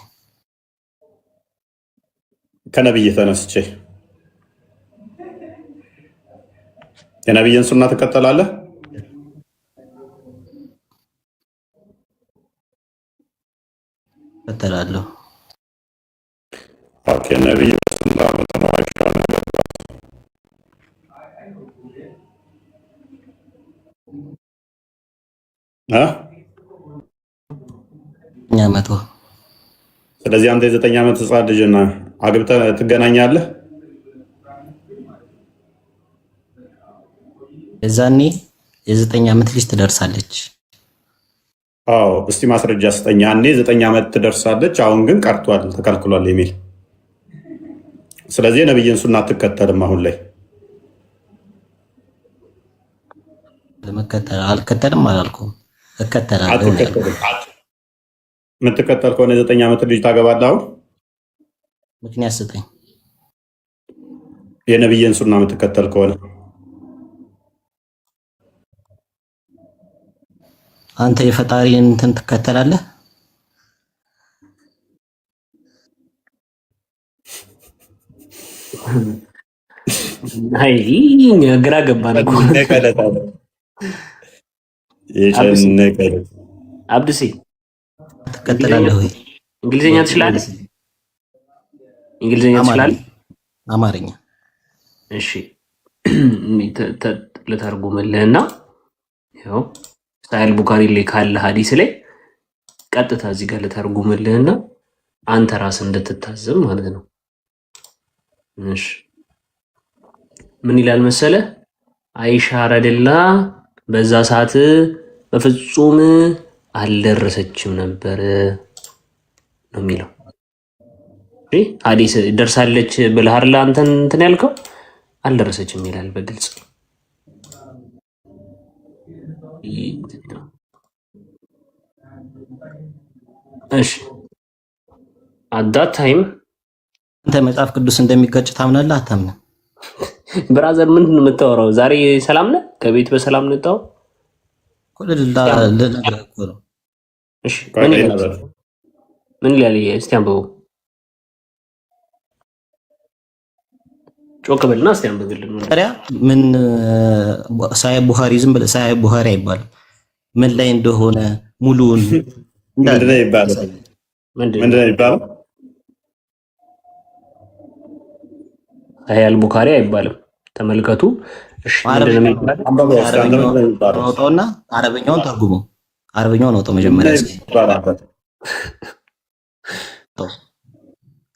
ከነብይ ተነስቼ የነብይን ሱና ትከተላለህ? እከተላለሁ። ኦኬ ነብይ ሱና መተናዋቸው ነገር ዓመቱ። ስለዚህ አንተ የ9 ዓመት ህፃን ልጅ እና አግብተህ ትገናኛለህ? የዛኔ የ9 ዓመት ልጅ ትደርሳለች። አዎ እስቲ ማስረጃ ስጠኝ። ያኔ 9 ዓመት ትደርሳለች፣ አሁን ግን ቀርቷል ተከልክሏል የሚል። ስለዚህ የነብይን ሱና አትከተልም አሁን ላይ? አልከተልም አላልኩም፣ እከተላለሁ። የምትከተል ከሆነ የ9 ዓመት ልጅ ታገባለህ? አሁን ምክንያት ስጠኝ። የነብይን ሱና የምትከተል ከሆነ አንተ የፈጣሪን እንትን ትከተላለህ? አይ ግራ ገባን እኮ አብድሴ ትከተላለህ ወይ? እንግሊዝኛ ትችላለህ? እንግሊዝኛ ትችላለህ? አማርኛ እሺ ልተርጉምልህና ያው ሳሂህ ቡኻሪ ላይ ካለ ሐዲስ ላይ ቀጥታ እዚህ ጋር ልተርጉምልህና አንተ ራስህ እንድትታዘብ ማለት ነው። እሺ ምን ይላል መሰለህ? አይሻ ረዲላ በዛ ሰዓት በፍጹም አልደረሰችም ነበር ነው የሚለው። እሺ ሐዲስ ደርሳለች ብለህ አይደል አንተ እንትን ያልከው? አልደረሰችም ይላል በግልጽ። እሺ አት ዳት ታይም አንተ መጽሐፍ ቅዱስ እንደሚጋጭ ታምናለህ አታምንም? ብራዘር ምንድን ነው የምታወራው? ዛሬ ሰላም ነህ? ከቤት በሰላም ነጣው? እሺ ምን ይላል? እስቲ አንብበው። ጮክ በልና እስቲ አንብብልን። ምን ሳሂህ ቡኻሪ ዝም ብለህ ሳሂህ ቡኻሪ አይባልም። ምን ላይ እንደሆነ ሙሉውን ምንድነው ይባላል? ምንድነው ይባላል? ሳሂህ ቡኻሪ አይባልም። ተመልከቱ። እሺ ምንድነው የሚባለው? አውጣውና አረበኛውን ተርጉሙ። አረበኛውን አውጣው መጀመሪያ እስኪ።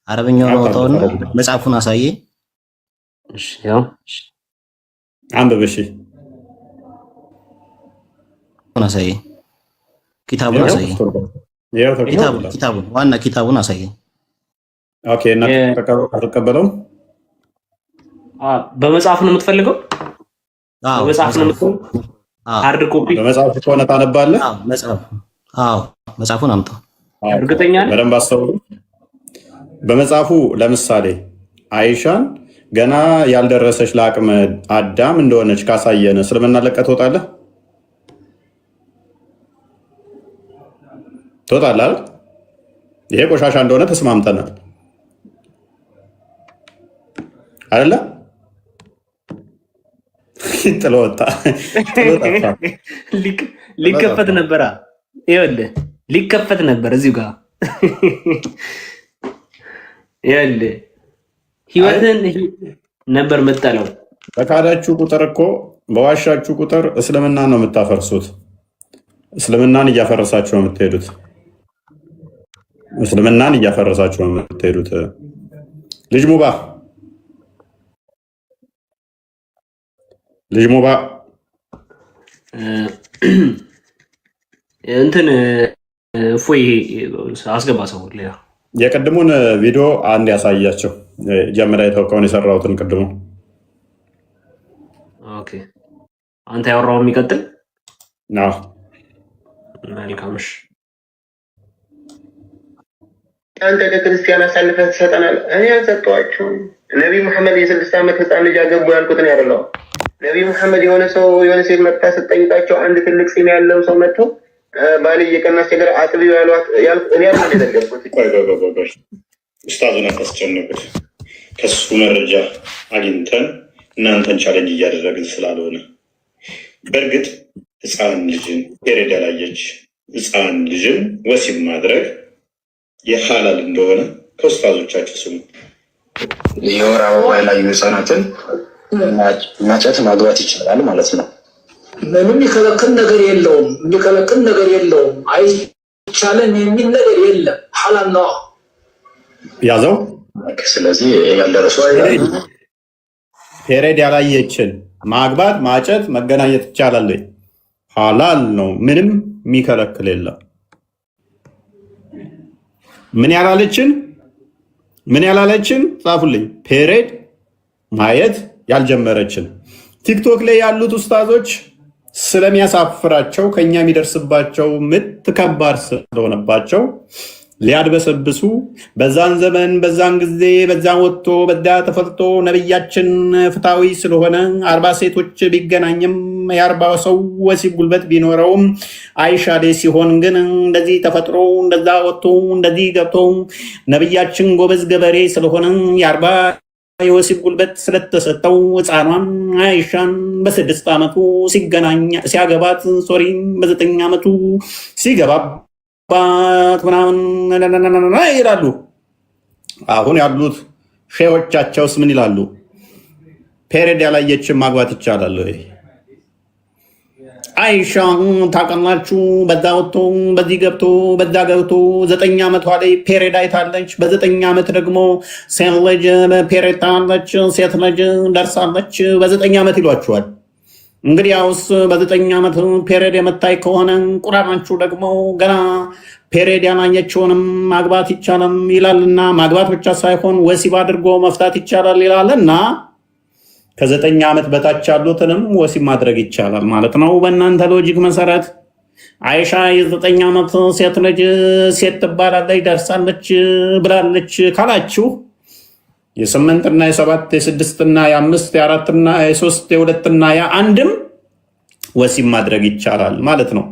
አረበኛውን አውጣውና መጽሐፉን አሳየኝ። እሺ ያው አንብብ። እሺ አሳየኝ። ኪታቡን አሳየኝ። ኪታቡን ዋና ኪታቡን አሳየኝ። ኦኬ እና ተቀበለው። በመጽሐፍ ነው የምትፈልገው? በመጽሐፍ ነው የምትፈልገው? ሃርድ ኮፒ በመጽሐፍ ከሆነ ታነባለህ? መጽሐፉን አምጣው። እርግጠኛ ነኝ? በደንብ አስተውሉ። በመጽሐፉ ለምሳሌ አይሻን ገና ያልደረሰች ለአቅመ አዳም እንደሆነች ካሳየን እስልምና ለቀህ ትወጣለህ? ትወጣለህ አይደል? ይሄ ቆሻሻ እንደሆነ ተስማምተናል አይደለ? ጥሎ ወጣ። ሊከፈት ነበር። ይኸውልህ ሊከፈት ነበር እዚሁ ጋር ይኸውልህ ህይወትን ነበር የምጠለው። በካዳችሁ ቁጥር እኮ በዋሻችሁ ቁጥር እስልምናን ነው የምታፈርሱት። እስልምናን እያፈረሳችሁ ነው የምትሄዱት። እስልምናን እያፈረሳችሁ ነው የምትሄዱት። ልጅ ሙባ እንትን እፎይ አስገባ ሰው ሌላ የቅድሙን ቪዲዮ አንድ ያሳያቸው። ጀምራ የተወቀውን የሰራሁትን ቅድሙ። ኦኬ አንተ ያወራው የሚቀጥል ነው። መልካምሽ አንተ ለክርስቲያን አሳልፈህ ትሰጠናለህ። እኔ አልሰጠኋቸውም። ነቢይ መሐመድ የ6 ዓመት ህፃን ልጅ አገቡ ያልኩትን ያደለው ነቢይ መሐመድ የሆነ ሴት መጥታ ስትጠይቃቸው አንድ ትልቅ ፂም ያለው ሰው መጥቶ ባሌ እየቀናች ነገር አጥቢው ያሏት እኔ ያለ የዘገብኩት። ኡስታዙን አታስጨንቁት። ከሱ መረጃ አግኝተን እናንተን ቻሌንጅ እያደረግን ስላልሆነ። በእርግጥ ህፃን ልጅን ፔሬድ ያላየች ህፃን ልጅን ወሲብ ማድረግ የሐላል እንደሆነ ከኡስታዞቻችሁ ስሙ። የወር አበባ ያላዩ ህፃናትን ማጨት ማግባት ይችላል ማለት ነው። ምንም የሚከለክል ነገር የለውም። የሚከለክል ነገር የለውም። አይቻልም የሚል ነገር የለም። ሐላል ነው ያዘው። ስለዚህ ያልደረሱ ፔሬድ ያላየችን ማግባት፣ ማጨት፣ መገናኘት ይቻላል። ሐላል ነው። ምንም የሚከለክል የለም። ምን ያላለችን ጻፉልኝ። ፔሬድ ማየት ያልጀመረችን ቲክቶክ ላይ ያሉት ኡስታዞች ስለሚያሳፍራቸው ከኛ የሚደርስባቸው ምት ከባድ ስለሆነባቸው ሊያድበሰብሱ በዛን ዘመን በዛን ጊዜ በዛን ወጥቶ በዛ ተፈልጦ ነብያችን ፍትሃዊ ስለሆነ 40 ሴቶች ቢገናኝም የ40 ሰው ወሲብ ጉልበት ቢኖረውም አይሻዴ ሲሆን ግን እንደዚህ ተፈጥሮ እንደዛ ወጥቶ እንደዚህ ገብቶ ነብያችን ጎበዝ ገበሬ ስለሆነ የ40 የወሲብ ጉልበት ስለተሰጠው ህፃኗን አይሻን በ6 ዓመቱ ሲያገባት በ9 ዓመቱ ሲገባባት ምናምን ይላሉ። አሁን ያሉት ሼዎቻቸውስ ምን ይላሉ? ፔሬድ ያላየችን ማግባት ይቻላል ወይ? አይሻ ታውቃላችሁ፣ በዛ ወጥቶ በዚህ ገብቶ በዛ ገብቶ 9 ዓመቷ ላይ ፔሬድ አይታለች። በ9 ዓመት ደግሞ ሴት ልጅ ፔሬድ ታለች፣ ሴት ልጅ ደርሳለች በ9 ዓመት ይሏችኋል። እንግዲህ ያውስ በ9 ዓመት ፔሬድ የመታይ ከሆነ ቁርአናችሁ ደግሞ ገና ፔሬድ ያላየችውንም ማግባት ይቻላል ይላልና ማግባት ብቻ ሳይሆን ወሲብ አድርጎ መፍታት ይቻላል ይላልና ከ9 ዓመት በታች ያሉትንም ወሲብ ማድረግ ይቻላል ማለት ነው። በእናንተ ሎጂክ መሰረት አይሻ የ9 ዓመት ሴት ልጅ ሴት ትባላለች ደርሳለች ብላለች ካላችሁ የ8 እና የ7 የ6 እና የ5 የ4 እና የ3 የ2 እና የ1ም ወሲብ ማድረግ ይቻላል ማለት ነው።